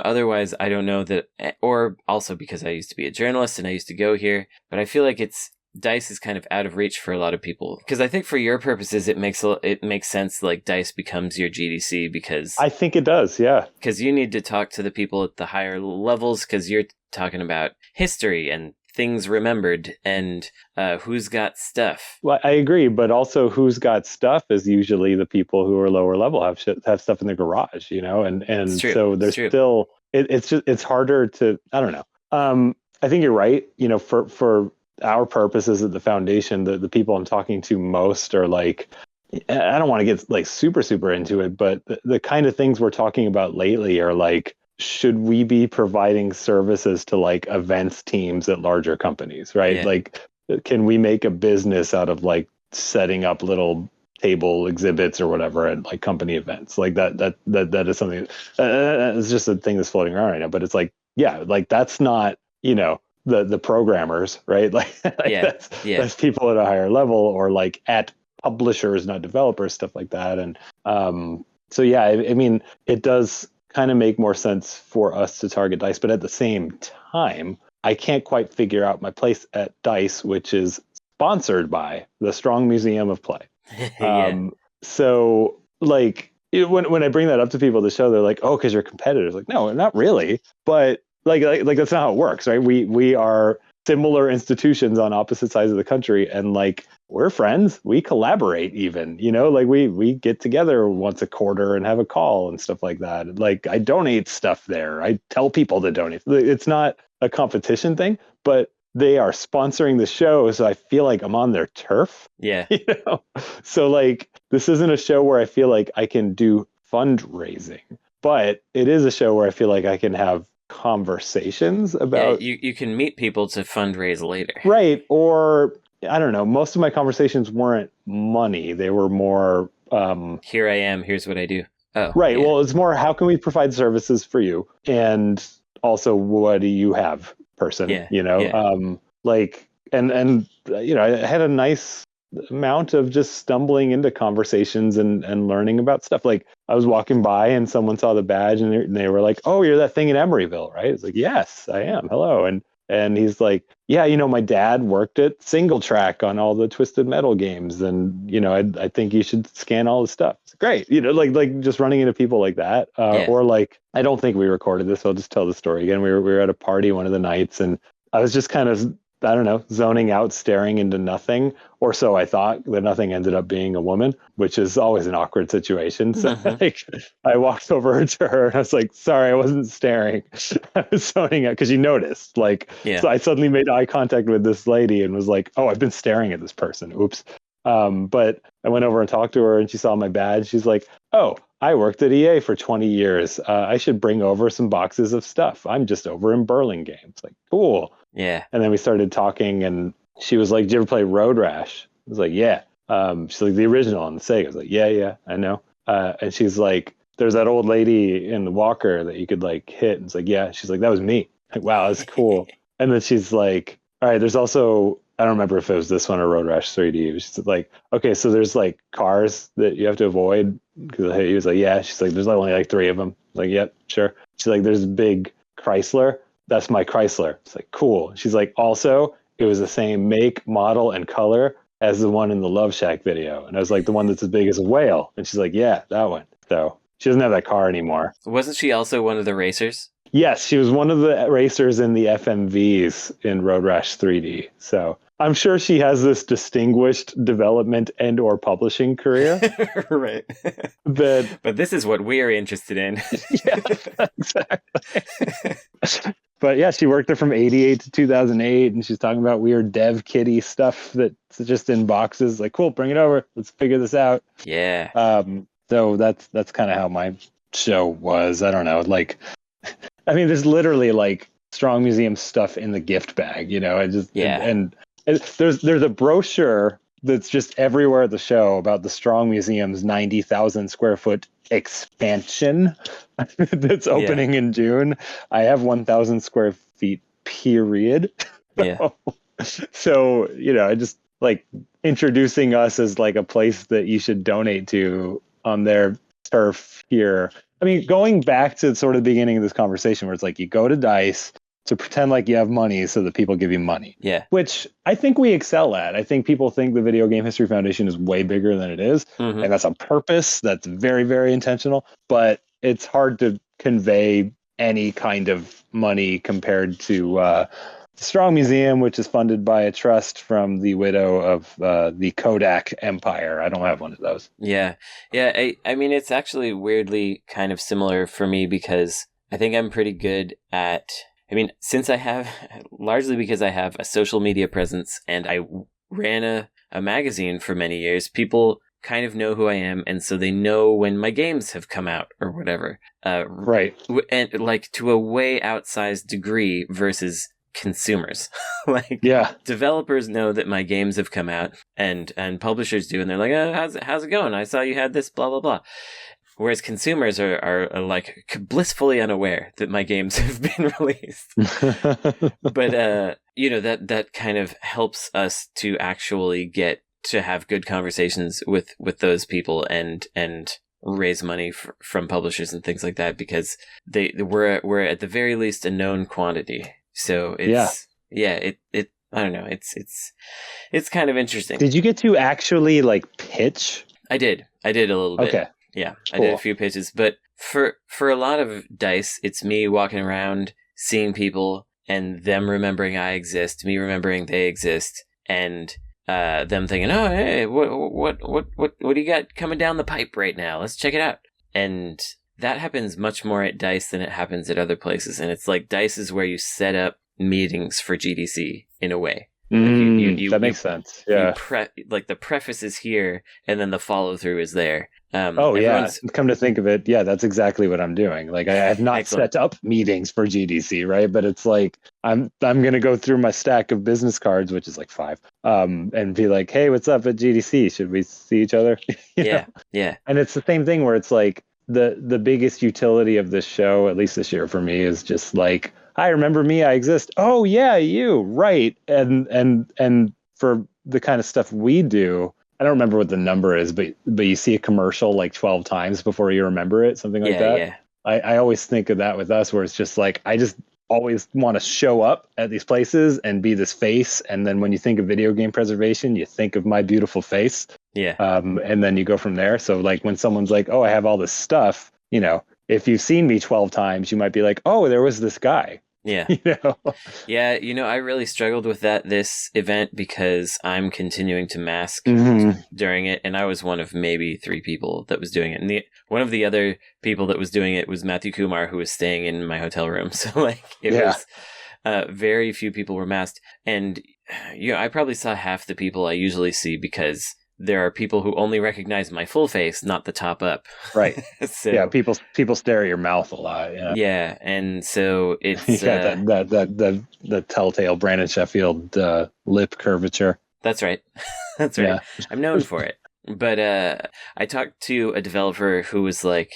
otherwise I don't know that, or also because I used to be a journalist and I used to go here, but I feel like DICE is kind of out of reach for a lot of people. Because I think for your purposes, it makes sense, like DICE becomes your GDC because... I think it does, yeah. Because you need to talk to the people at the higher levels because you're talking about history and things remembered and who's got stuff. Well, I agree, but also who's got stuff is usually the people who are lower level have stuff in the garage, and so there's still it's harder to, I don't know. I think you're right. For our purposes at the foundation, the people I'm talking to most are like, I don't want to get like super into it, but the kind of things we're talking about lately are like, should we be providing services to like events teams at larger companies, right? Yeah. Like, can we make a business out of like setting up little table exhibits or whatever at like company events? Like that is something it's just a thing that's floating around right now. But it's like, yeah, like that's not, the programmers, right? That's people at a higher level or like at publishers, not developers, stuff like that. And so yeah, I mean, it does kind of make more sense for us to target DICE, but at the same time, I can't quite figure out my place at DICE, which is sponsored by the Strong Museum of Play. So like when I bring that up to people at the show, they're like, oh, because you're competitors. Like, no, not really. But like that's not how it works, right? We are similar institutions on opposite sides of the country, and like we're friends, we collaborate even, like we get together once a quarter and have a call and stuff like that. Like I donate stuff there. I tell people to donate. It's not a competition thing, but they are sponsoring the show, so I feel like I'm on their turf. Yeah. So like this isn't a show where I feel like I can do fundraising. but it is a show where I feel like I can have conversations about. Yeah, you can meet people to fundraise later. Right. Or I don't know. Most of my conversations weren't money. They were more. Here I am. Here's what I do. Oh, right. yeah. Well, it's more how can we provide services for you, and also what do you have, person? Yeah. Like and I had a nice amount of just stumbling into conversations and learning about stuff. Like I was walking by and someone saw the badge and they were like, "Oh, you're that thing in Emeryville, right?" It's like, "Yes, I am. Hello." And he's like, "Yeah, my dad worked at Single Track on all the Twisted Metal games, and I think you should scan all the stuff." It's great, like just running into people like that, or like I don't think we recorded this. So I'll just tell the story again. We were at a party one of the nights, and I was just kind of, I don't know, zoning out, staring into nothing, or so I thought. That nothing ended up being a woman, which is always an awkward situation. So like, I walked over to her and I was like, "Sorry, I wasn't staring. I was zoning out," because you noticed. Like, so I suddenly made eye contact with this lady and was like, "Oh, I've been staring at this person. Oops." But I went over and talked to her and she saw my badge. She's like, "Oh, I worked at EA for 20 years. I should bring over some boxes of stuff. I'm just over in Burlingame." It's like, cool. Yeah. And then we started talking and she was like, "Did you ever play Road Rash?" I was like, "Yeah." She's like, "The original on the Sega." I was like, yeah, I know. And she's like, "There's that old lady in the walker that you could like hit." And it's like, "Yeah." She's like, "That was me." Like, wow, that's cool. And then she's like, "All right, there's also," I don't remember if it was this one or Road Rash 3D. She's like, "Okay, so there's like cars that you have to avoid." Because he was like, "Yeah." She's like, "There's only like 3 of them." I'm like, "Yep, sure." She's like, "There's a big Chrysler. That's my Chrysler." It's like, "Cool." She's like, "Also, it was the same make, model, and color as the one in the Love Shack video." And I was like, "The one that's as big as a whale." And she's like, "Yeah, that one." So she doesn't have that car anymore. Wasn't she also one of the racers? Yes, she was one of the racers in the FMVs in Road Rash 3D. So I'm sure she has this distinguished development and or publishing career. Right. But this is what we're interested in. Yeah, exactly. But yeah, she worked there from 88 to 2008, and she's talking about weird dev kitty stuff that's just in boxes. Like, cool, bring it over. Let's figure this out. Yeah. So that's kind of how my show was. I don't know. Like, I mean, there's literally like Strong Museum stuff in the gift bag, and there's a brochure that's just everywhere at the show about the Strong Museum's 90,000 square foot expansion that's opening in June. I have 1,000 square feet, period. Yeah. So, I just like introducing us as like a place that you should donate to on their turf here. I mean, going back to sort of the beginning of this conversation where it's like you go to DICE to pretend like you have money so that people give you money. Yeah. Which I think we excel at. I think people think the Video Game History Foundation is way bigger than it is. And that's on purpose. That's very, very intentional. But it's hard to convey any kind of money compared to the Strong Museum, which is funded by a trust from the widow of the Kodak Empire. I don't have one of those. Yeah. Yeah. I mean, it's actually weirdly kind of similar for me because I think I'm pretty good at... I mean, since I have, largely because I have a social media presence and I ran a magazine for many years, people kind of know who I am, and so they know when my games have come out or whatever. Right. And like to a way outsized degree versus consumers. Developers know that my games have come out and publishers do, and they're like, "Oh, how's it going? I saw you had this, blah, blah, blah." Whereas consumers are like blissfully unaware that my games have been released. But, that kind of helps us to actually get to have good conversations with those people and raise money from publishers and things like that, because we're at the very least a known quantity. So it's, it I don't know. It's kind of interesting. Did you get to actually like pitch? I did a little bit. Okay. Yeah, cool. I did a few pitches, but for a lot of DICE, it's me walking around, seeing people, and them remembering I exist, me remembering they exist, and them thinking, "Oh, hey, what do you got coming down the pipe right now? Let's check it out." And that happens much more at DICE than it happens at other places, and it's like DICE is where you set up meetings for GDC in a way. That makes sense. Yeah. Like the preface is here, and then the follow through is there. Yeah. Come to think of it, yeah, that's exactly what I'm doing. Like I have not set up meetings for GDC, right? But it's like I'm gonna go through my stack of business cards, which is like 5, and be like, hey, what's up at GDC? Should we see each other? Yeah. And it's the same thing where it's like the biggest utility of this show, at least this year for me, is just like, hi, remember me? I exist. Oh yeah, you, right? And for the kind of stuff we do, I don't remember what the number is, but you see a commercial like 12 times before you remember it, something like that. Yeah. I always think of that with us, where it's just like, I just always want to show up at these places and be this face. And then when you think of video game preservation, you think of my beautiful face. Yeah. And then you go from there. So like when someone's like, oh, I have all this stuff, you know, if you've seen me 12 times, you might be like, oh, there was this guy. Yeah. You know? Yeah, I really struggled with this event because I'm continuing to mask during it, and I was one of maybe 3 people that was doing it. And one of the other people that was doing it was Mathew Kumar, who was staying in my hotel room. So like it was very few people were masked, and I probably saw half the people I usually see because there are people who only recognize my full face, not the top up. Right. So, yeah, people stare at your mouth a lot. Yeah. Yeah, and so it's the telltale Brandon Sheffield lip curvature. That's right. That's right. Yeah. I'm known for it. But I talked to a developer who was like,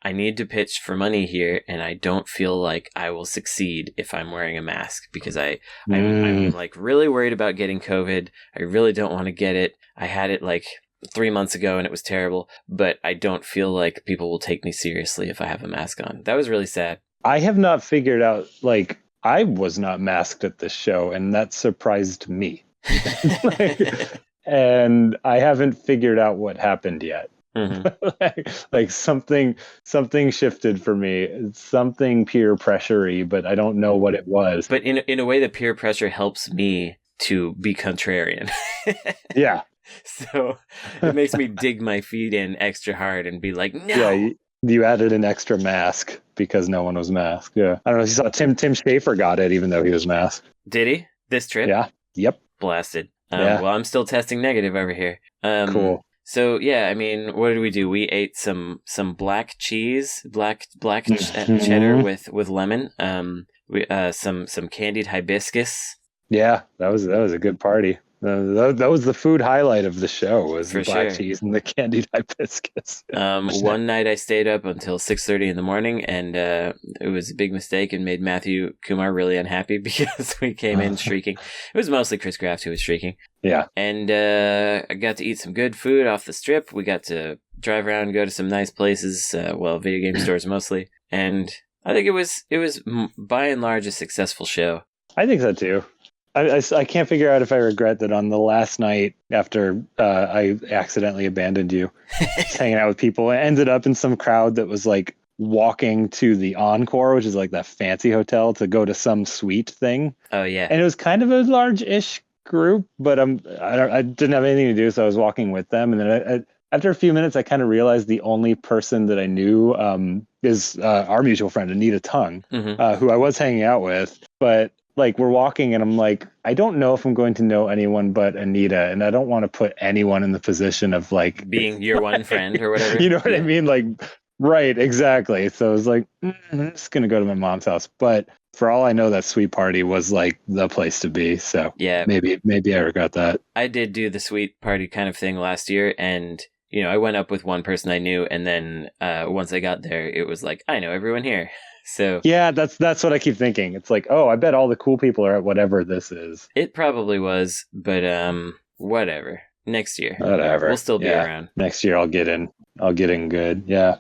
I need to pitch for money here, and I don't feel like I will succeed if I'm wearing a mask because I'm like really worried about getting COVID. I really don't want to get it. I had it like 3 months ago and it was terrible, but I don't feel like people will take me seriously if I have a mask on. That was really sad. I have not figured out, like, I was not masked at this show, and that surprised me. And I haven't figured out what happened yet. like something shifted for me. It's something peer pressure-y, but I don't know what it was. But in a way, the peer pressure helps me to be contrarian. Yeah. So it makes me dig my feet in extra hard and be like, no. Yeah, you added an extra mask because no one was masked. Yeah. I don't know if you saw Tim Schafer got it even though he was masked. Did he? This trip? Yeah. Yep. Blasted. Well, I'm still testing negative over here. Cool. So yeah, I mean, what did we do? We ate some black cheese, black cheddar with lemon. Some candied hibiscus. Yeah, that was a good party. That was the food highlight of the show, was the black cheese and the candied hibiscus. One night I stayed up until 6:30 in the morning, and it was a big mistake and made Mathew Kumar really unhappy because we came in shrieking. It was mostly Kris Graft who was shrieking. Yeah. And I got to eat some good food off the strip. We got to drive around and go to some nice places, video game stores mostly. And I think it was by and large a successful show. I think so too. I can't figure out if I regret that on the last night after I accidentally abandoned you, hanging out with people. I ended up in some crowd that was like walking to the Encore, which is like that fancy hotel, to go to some suite thing. Oh yeah. And it was kind of a large-ish group, but I didn't have anything to do, so I was walking with them. And then after a few minutes, I kind of realized the only person that I knew is our mutual friend, Anita Tung, who I was hanging out with. But like, we're walking and I'm like, I don't know if I'm going to know anyone but Anita, and I don't want to put anyone in the position of like being your one friend or whatever. You know what I mean? Like, right, exactly. So I was like, I'm just going to go to my mom's house. But for all I know, that suite party was like the place to be. So yeah, maybe I regret that. I did do the suite party kind of thing last year, and I went up with one person I knew, and then once I got there, it was like, I know everyone here. So yeah, that's what I keep thinking. It's like, oh, I bet all the cool people are at whatever this is. It probably was, but whatever. Next year, whatever. We'll still be around. Next year, I'll get in good. Yeah.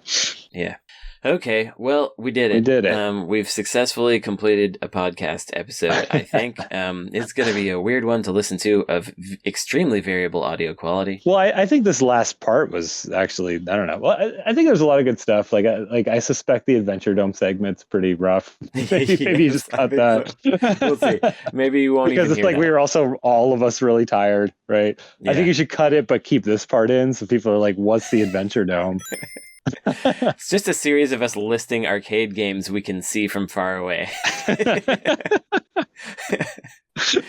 Yeah. Okay, well, we did it. We did it. We've successfully completed a podcast episode, I think. It's going to be a weird one to listen to, of extremely variable audio quality. Well, I think this last part was actually, I don't know. Well, I think there's a lot of good stuff. Like I suspect the Adventure Dome segment's pretty rough. Maybe you just cut that. We'll see. Maybe you won't because even it's like that. We were also, all of us, really tired, right? Yeah. I think you should cut it, but keep this part in, so people are like, what's the Adventure Dome? It's just a series of us listing arcade games we can see from far away.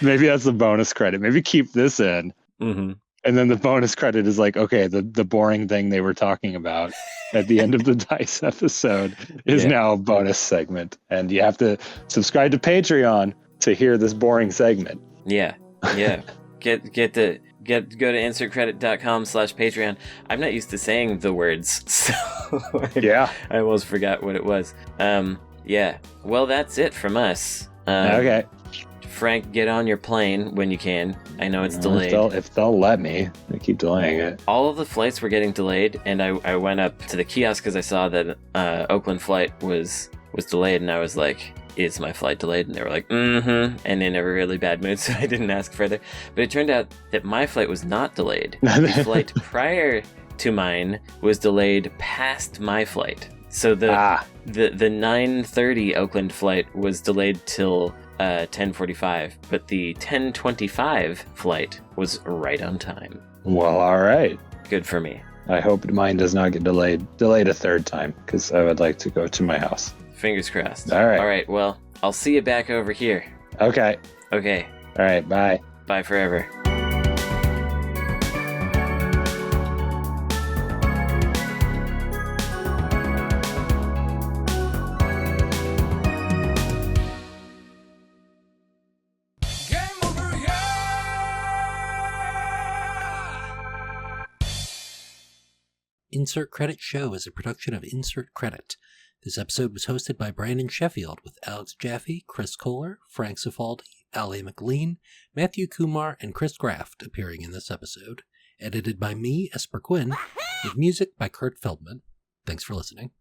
Maybe that's the bonus credit. Maybe keep this in. Mm-hmm. And then the bonus credit is like, okay, the boring thing they were talking about at the end of the Dice episode is now a bonus segment. And you have to subscribe to Patreon to hear this boring segment. Yeah. Go to insertcredit.com/Patreon. I'm not used to saying the words, so I almost forgot what it was. Yeah. Well, that's it from us. Okay. Frank, get on your plane when you can. I know it's delayed. If they'll let me. They keep delaying it. All of the flights were getting delayed, and I went up to the kiosk because I saw that Oakland flight was delayed, and I was like, is my flight delayed? And they were like, mm-hmm, and in a really bad mood, so I didn't ask further. But it turned out that my flight was not delayed. The flight prior to mine was delayed past my flight. So the 9:30 Oakland flight was delayed till 10:45, but the 10:25 flight was right on time. Well, all right. Good for me. I hope mine does not get delayed a third time, because I would like to go to my house. Fingers crossed. All right. All right, well, I'll see you back over here. Okay. Okay. All right, bye. Bye forever. Insert Credit Show is a production of Insert Credit. This episode was hosted by Brandon Sheffield with Alex Jaffe, Chris Kohler, Frank Cifaldi, Ally McLean, Mathew Kumar, and Kris Graft appearing in this episode. Edited by me, Esper Quinn, with music by Kurt Feldman. Thanks for listening.